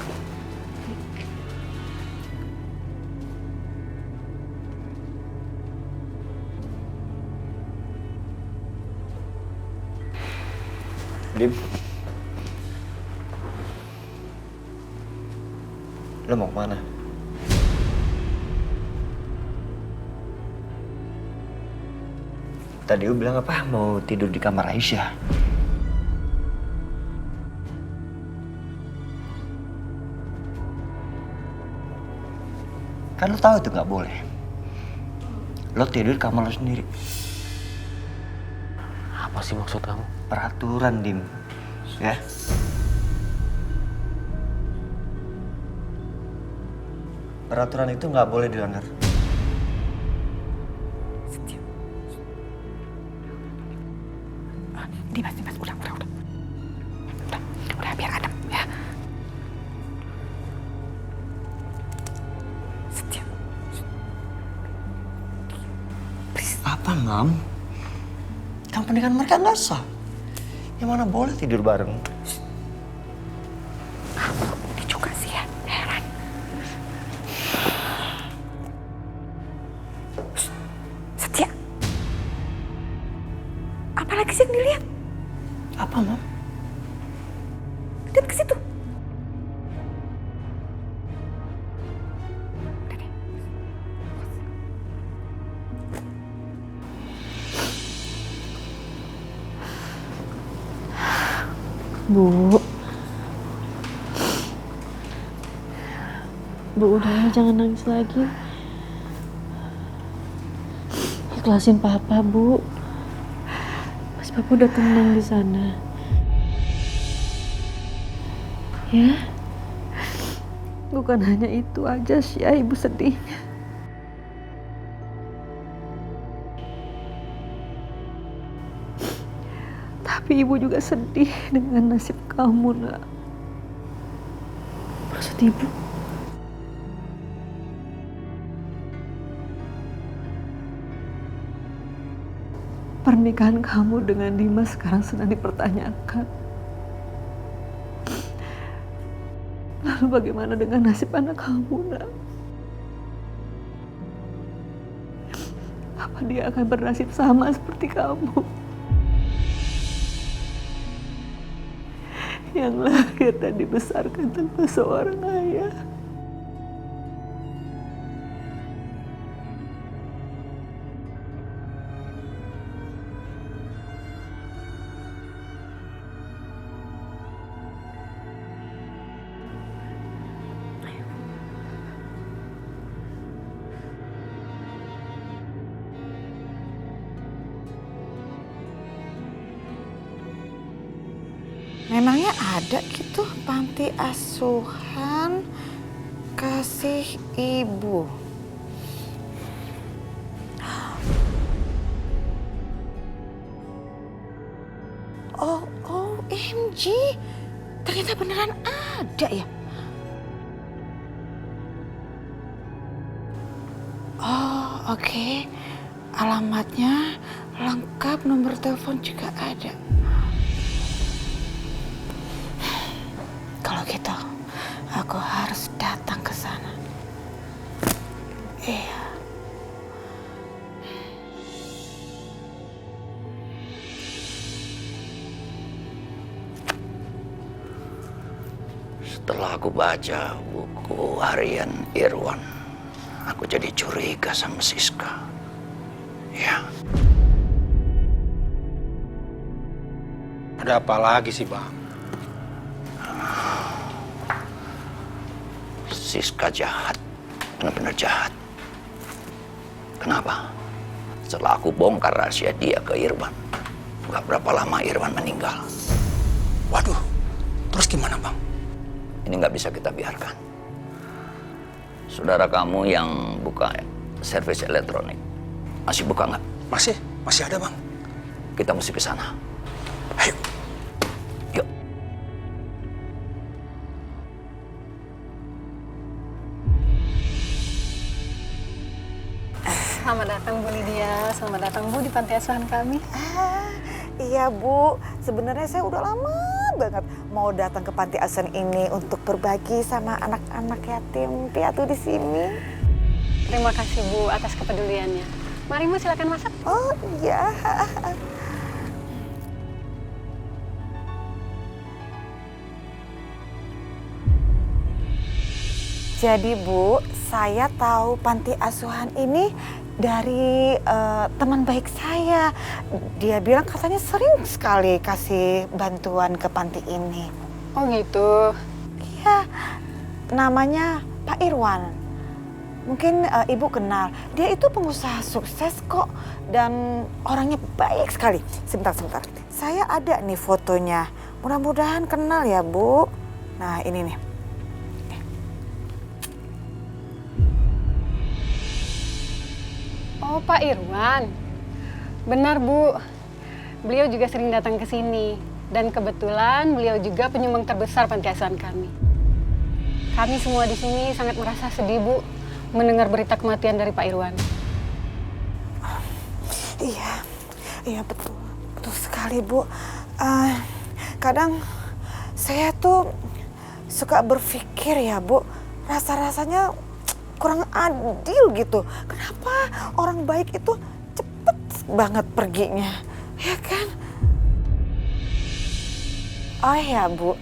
Dim. Lo mau kemana? Tadi Ibu bilang apa? Mau tidur di kamar Aisyah. Kan lo tahu itu nggak boleh. Lo tidur di kamar lo sendiri. Apa sih maksud kamu? Peraturan, Dim. Ya. Peraturan itu nggak boleh dilanggar. Dimas, udah, biar adem ya. Setia. Apa, Mam? Kan pernikahan mereka nggak sah. Yang mana boleh tidur bareng? Ini juga sih ya, heran. Setia. Apalagi sih yang dilihat? Apa, Mam? Lihat ke situ. Bu, udah ya, jangan nangis lagi. Ikhlasin Papa, Bu. Mas Papa udah tenang di sana. Ya, bukan hanya itu aja sih ya Ibu sedihnya. Tapi Ibu juga sedih dengan nasib kamu, Nak. Maksud Ibu? Pernikahan kamu dengan Dimas sekarang sedang dipertanyakan. Lalu bagaimana dengan nasib anak kamu, Nak? Apa dia akan bernasib sama seperti kamu? Yang lahir dan dibesarkan tanpa seorang ayah. Memangnya ada gitu panti asuhan kasih ibu? Oh, OMG, ternyata beneran ada ya? Oh, oke. Alamatnya lengkap, nomor telepon juga ada. Kalau gitu, aku harus datang ke sana. Iya. Setelah aku baca buku harian Irwan, aku jadi curiga sama Siska. Ya. Ada apa lagi sih, Bang? Siska jahat, benar-benar jahat. Kenapa? Setelah aku bongkar rahasia dia ke Irwan, gak berapa lama Irwan meninggal. Waduh, terus gimana, Bang? Ini nggak bisa kita biarkan. Saudara kamu yang buka servis elektronik, masih buka nggak? Masih ada, Bang. Kita mesti ke sana. Ayo. Yuk. Selamat datang Bu Lydia, selamat datang Bu di panti asuhan kami. Iya Bu, sebenarnya saya udah lama banget mau datang ke panti asuhan ini untuk berbagi sama anak-anak yatim piatu di sini. Terima kasih Bu atas kepeduliannya. Mari Bu silakan masak. Oh iya. Jadi Bu, saya tahu panti asuhan ini dari teman baik saya. Dia bilang katanya sering sekali kasih bantuan ke panti ini. Oh gitu? Iya, namanya Pak Irwan. Mungkin Ibu kenal. Dia itu pengusaha sukses kok dan orangnya baik sekali. Sebentar. Saya ada nih fotonya. Mudah-mudahan kenal ya, Bu. Nah, ini nih. Oh, Pak Irwan. Benar, Bu. Beliau juga sering datang ke sini. Dan kebetulan beliau juga penyumbang terbesar panti asuhan kami. Kami semua di sini sangat merasa sedih, Bu, mendengar berita kematian dari Pak Irwan. Iya betul sekali, Bu. Kadang saya tuh suka berpikir ya, Bu, rasa-rasanya kurang adil gitu. Kenapa orang baik itu cepet banget perginya, ya kan? Oh ya, Bu,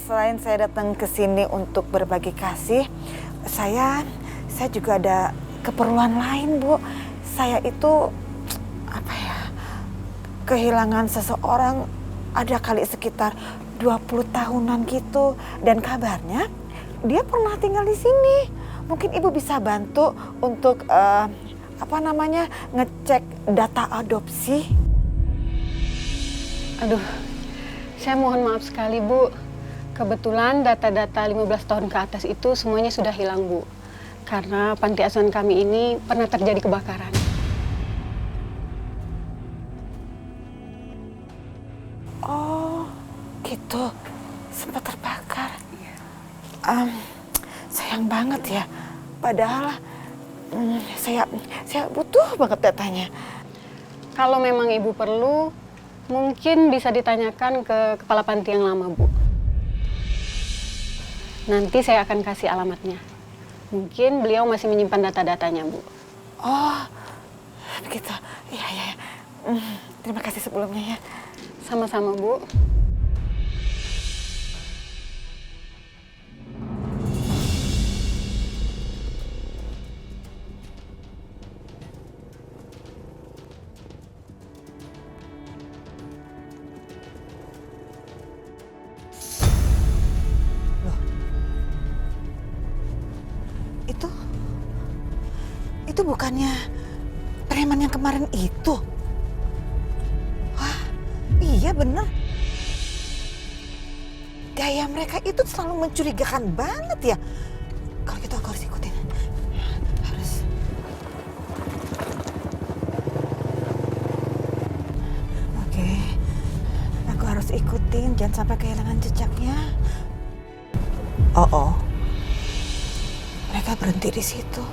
selain saya datang ke sini untuk berbagi kasih, saya juga ada keperluan lain, Bu. Saya itu kehilangan seseorang ada kali sekitar 20 tahunan gitu, dan kabarnya dia pernah tinggal di sini. Mungkin Ibu bisa bantu untuk ngecek data adopsi. Aduh, saya mohon maaf sekali, Bu. Kebetulan data-data 15 tahun ke atas itu semuanya sudah hilang, Bu. Karena panti asuhan kami ini pernah terjadi kebakaran. Oh, gitu. Sempat terbakar. Sayang banget ya. Padahal saya butuh banget datanya. Kalau memang Ibu perlu, mungkin bisa ditanyakan ke kepala panti yang lama, Bu. Nanti saya akan kasih alamatnya. Mungkin beliau masih menyimpan data-datanya, Bu. Oh, begitu. Iya. Terima kasih sebelumnya ya. Sama-sama, Bu. Itu bukannya preman yang kemarin itu? Wah, iya bener. Gaya mereka itu selalu mencurigakan banget ya. Kalau gitu aku harus ikutin. Harus. Oke. Aku harus ikutin, jangan sampai kehilangan jejaknya. Oh. Mereka berhenti di situ.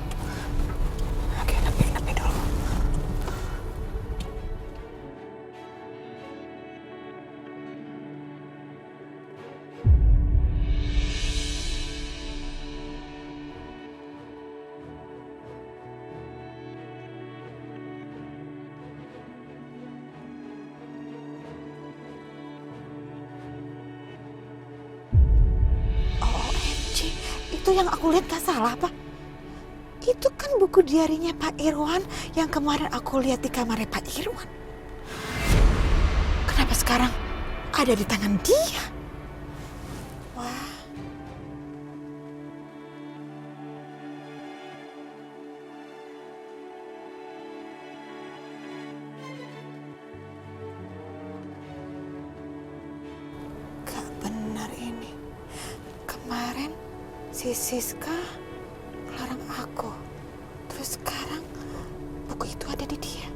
Itu yang aku lihat gak salah, Pak. Itu kan buku diarinya Pak Irwan yang kemarin aku lihat di kamarnya Pak Irwan. Kenapa sekarang ada di tangan dia? Wah. Gak benar ini. Kemarin si Siska larang aku. Terus sekarang buku itu ada di dia.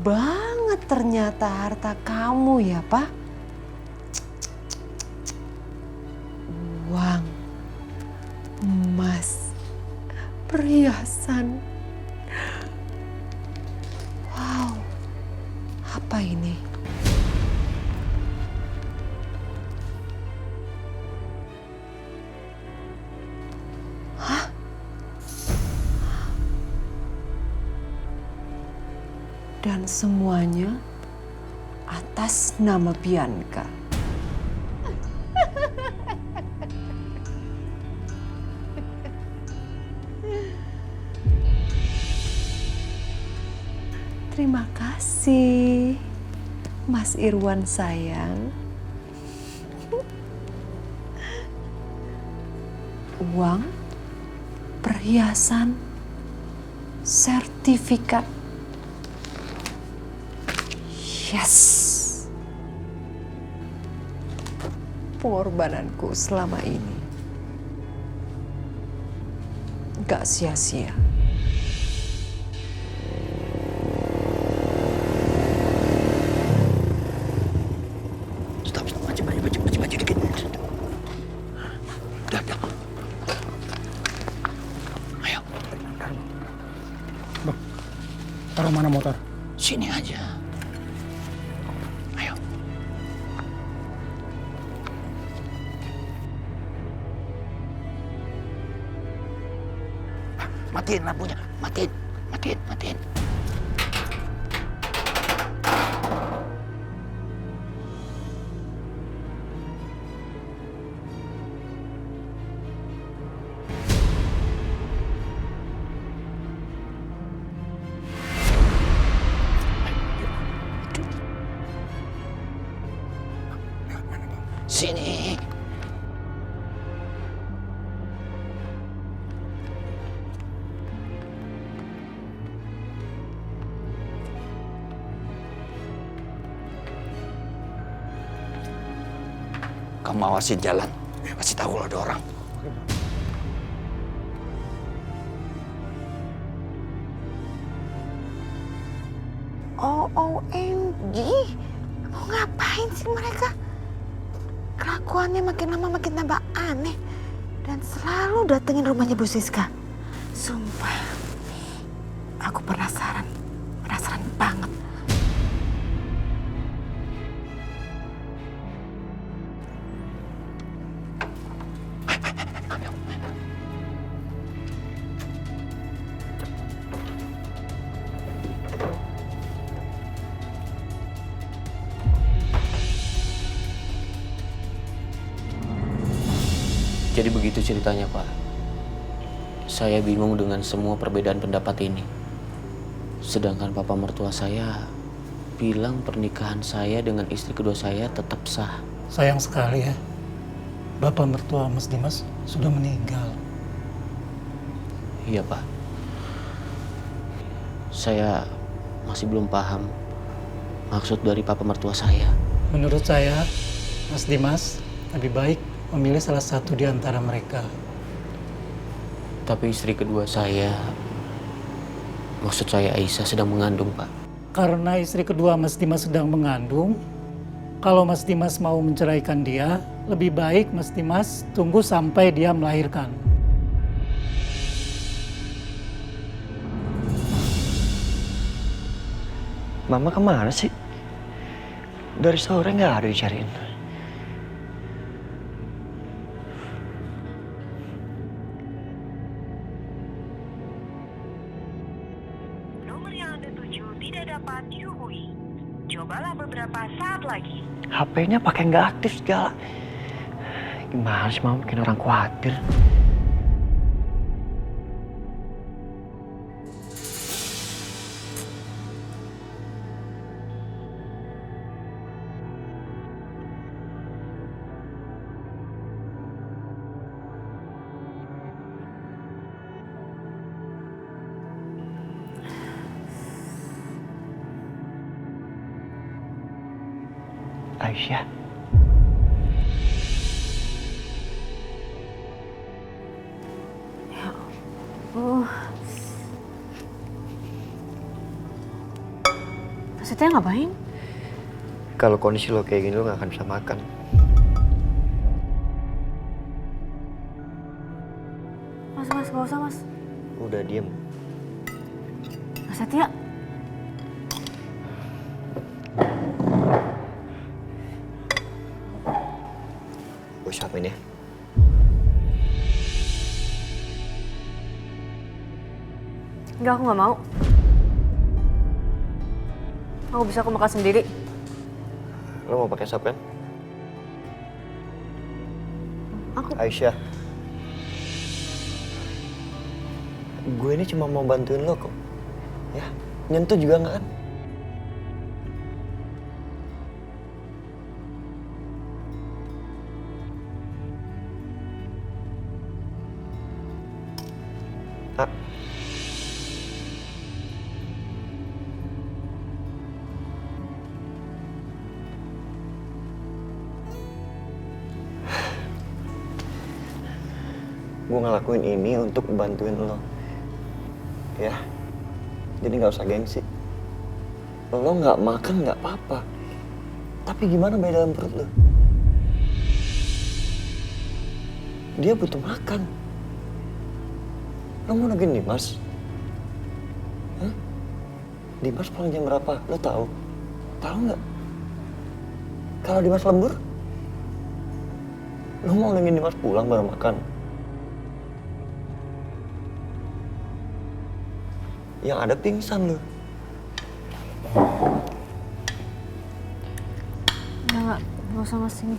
banget ternyata harta kamu ya, Pak. Uang, emas, perhiasan. Wow, apa ini? Hah? Dan semuanya atas nama Bianca. Terima kasih, Mas Irwan sayang. Uang, perhiasan, sertifikat. Yes. Pengorbananku selama ini gak sia-sia. Maju dikit. Udah. Ayo. Bang, taruh mana motor? Sini aja. Ayo. Matiin lampunya. Matiin. Sini. Kamu awasin jalan. Kasih tahu kalau ada orang. OMG, mau ngapain sih mereka? Kelakuannya makin lama makin tambah aneh. Dan selalu datengin rumahnya Bu Siska. Sumpah, aku penasaran banget. Jadi begitu ceritanya, Pak. Saya bingung dengan semua perbedaan pendapat ini. Sedangkan papa mertua saya bilang pernikahan saya dengan istri kedua saya tetap sah. Sayang sekali ya, bapak mertua Mas Dimas sudah meninggal. Iya, Pak. Saya masih belum paham maksud dari papa mertua saya. Menurut saya, Mas Dimas lebih baik memilih salah satu di antara mereka. Tapi istri kedua saya, maksud saya Aisyah sedang mengandung, Pak. Karena istri kedua Mas Dimas sedang mengandung, kalau Mas Dimas mau menceraikan dia, lebih baik Mas Dimas tunggu sampai dia melahirkan. Mama kemana sih? Dari sore nggak ada dicariin. Nomor yang Anda tuju tidak dapat dihubungi. Cobalah beberapa saat lagi. HP-nya pakai nggak aktif segala. Gimana sih Mama bikin orang khawatir? Aisyah. Ya Allah. Setia ngapain? Kalau kondisi lo kayak gini lo gak akan bisa makan. Mas, gak usah mas. Udah diem. Mas Setia. Gue siapin ya. Enggak, aku gak mau. Aku bisa aku makan sendiri. Lo mau pakai sop kan? Aku... Aisyah. Gue ini cuma mau bantuin lo kok. Ya, nyentuh juga nggak kan? Ah. Gue ngelakuin ini untuk bantuin lo. Ya, jadi nggak usah gengsi. Lo nggak makan nggak apa-apa, tapi gimana bayi dalam perut lo? Dia butuh makan. Lo mau nungguin Dimas? Hah? Dimas pulang jam berapa? Lo tahu? Tahu nggak? Kalau Dimas lembur, lo mau nungguin Dimas pulang baru makan? Yang ada pingsan lu. Enggak usah mas ini.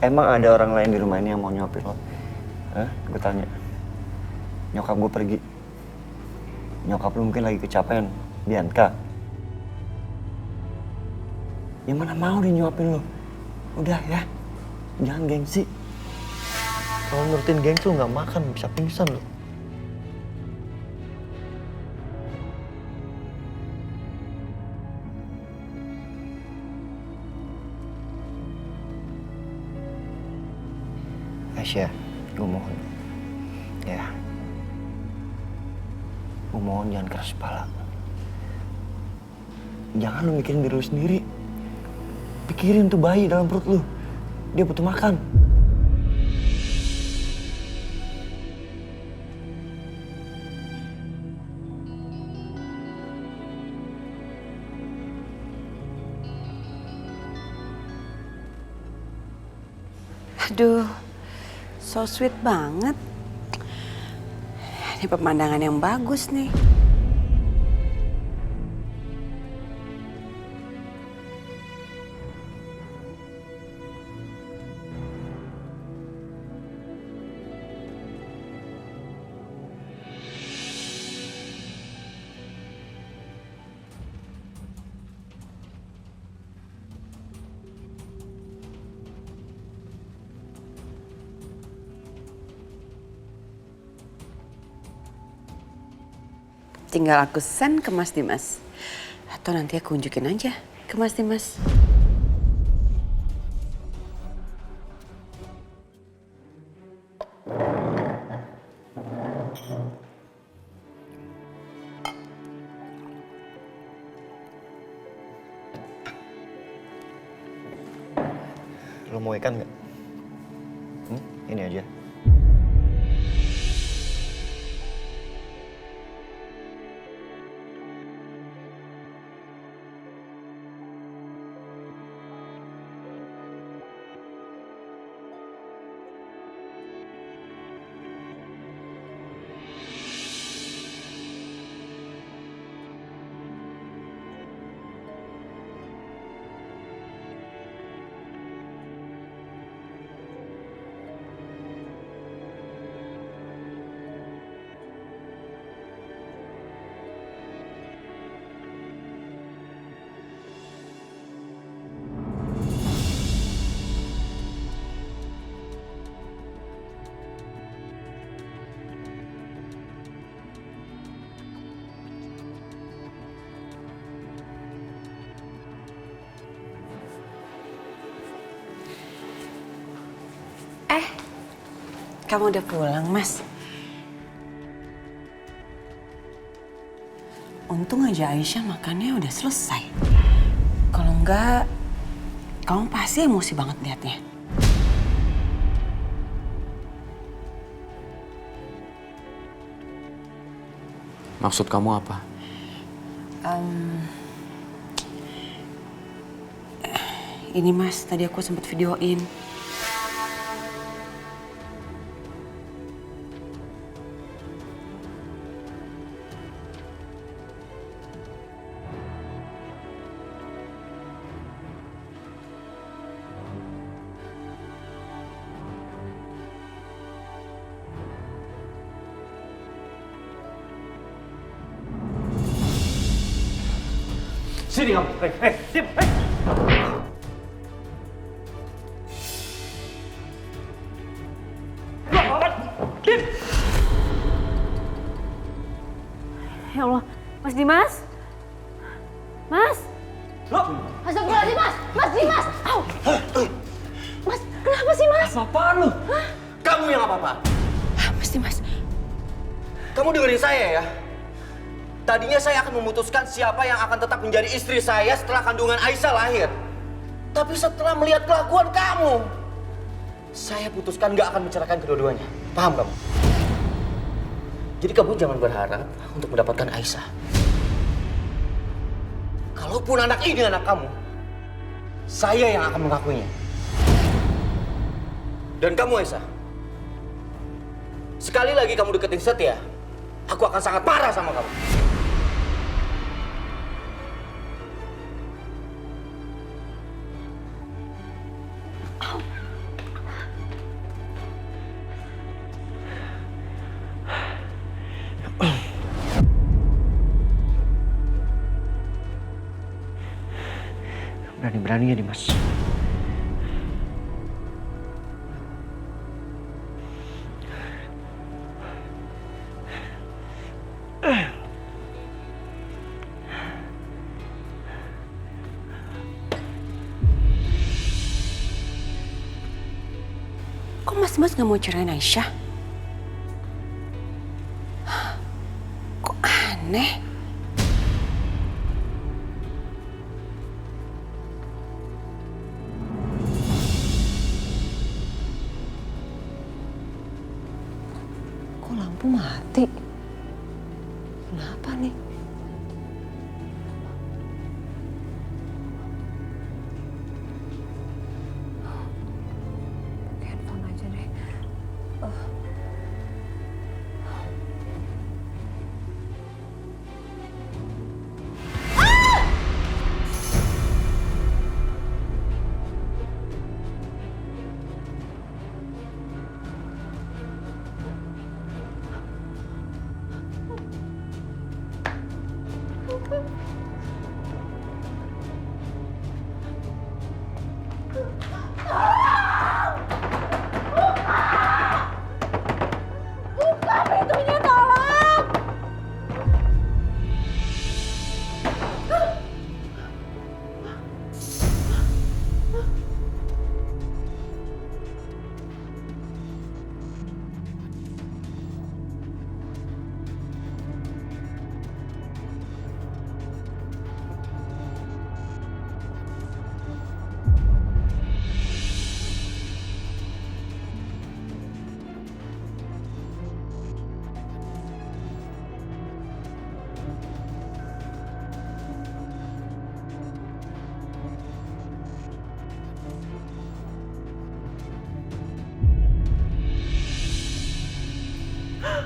Emang ada orang lain di rumah ini yang mau nyopir lo? Hah? Gue tanya. Nyokap gue pergi. Nyokap lu mungkin lagi kecapean, Bianca. Yang mana mau dia nyuapin lu? Udah ya, jangan gengsi. Kalau nurutin gengsi lu gak makan, bisa pingsan lu. Aisyah, gue mohon. Ya. Gue mohon jangan keras kepala. Jangan lu mikirin diri lu sendiri. Pikirin tuh bayi dalam perut lu. Dia butuh makan. Aduh, so sweet banget. Ini pemandangan yang bagus nih. Tinggal aku send ke Mas Dimas. Atau nanti aku unjukin aja ke Mas Dimas. Lo mau ikan nggak? Ini aja. Kamu udah pulang, Mas? Untung aja Aisyah makannya udah selesai. Kalau enggak, kamu pasti emosi banget liatnya. Maksud kamu apa? Ini Mas, tadi aku sempat videoin. Sini kamu, diam, Ya Allah, Mas Dimas? Mas? Astagfirullahaladzim, Mas! Mas Dimas! Au! Mas, kenapa sih, Mas? Apaan lu? Kamu yang apa-apa? Mas Dimas. Kamu dengerin saya ya. Tadinya saya akan memutuskan siapa yang akan tetap menjadi istri saya setelah kandungan Aisyah lahir. Tapi setelah melihat kelakuan kamu, saya putuskan nggak akan menceraikan kedua-duanya. Paham kamu? Jadi kamu jangan berharap untuk mendapatkan Aisyah. Kalaupun anak ini anak kamu, saya yang akan mengakuinya. Dan kamu Aisyah, sekali lagi kamu deketin Setia, aku akan sangat marah sama kamu. Berani-beraninya Dimas. Kok Mas Dimas nggak mau cerain Aisyah? Kok aneh? Kok lampu mati? Kenapa nih? Handphone aja deh. Buka pintunya, tolong!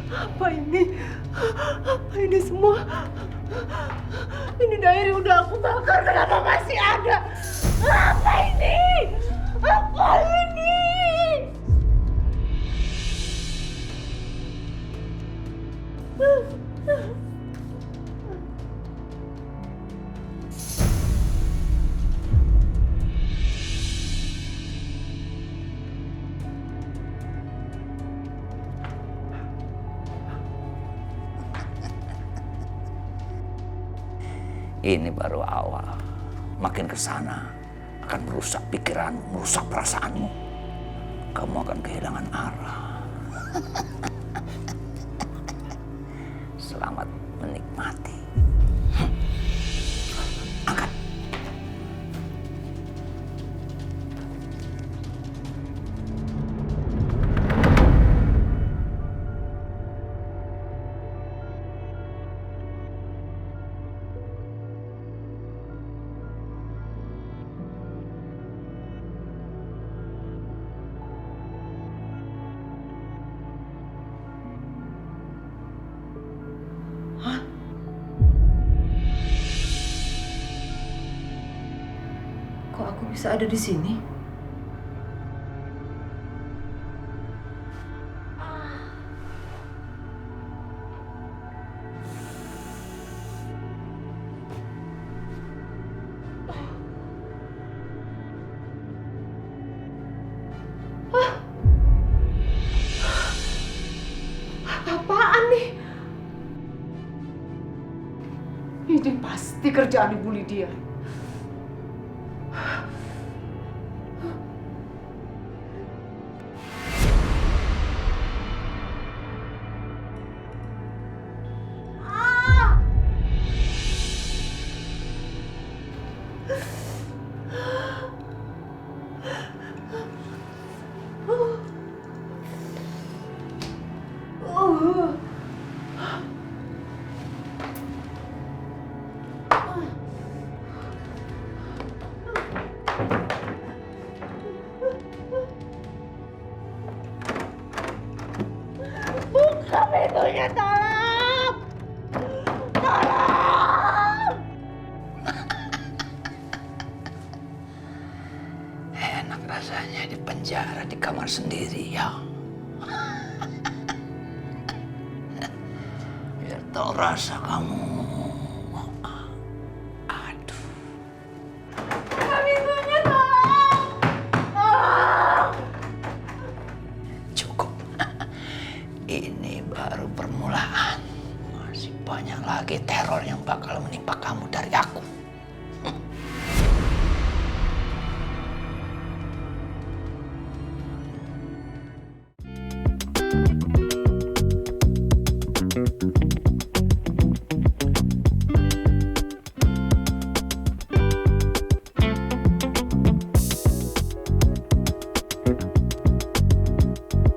Apa ini? Apa ini semua? Ini diary udah aku bakar, kenapa masih ada? Apa ini? Apa ini? Ini baru awal. Makin ke sana akan merusak pikiranmu, merusak perasaanmu. kamu akan kehilangan arah. Selamat menikmati. Angkat. Kok aku bisa ada di sini? Apaan nih? Ini pasti kerjaan Ibu Lydia. Buka pintunya, tolong! Tolong! Enak rasanya di penjara di kamar sendiri ya. Biar tahu rasa kamu. Buka pintunya, tolong! Tolong! Cukup. Ini baru permulaan. Masih banyak lagi teror yang bakal menimpa kamu dari aku.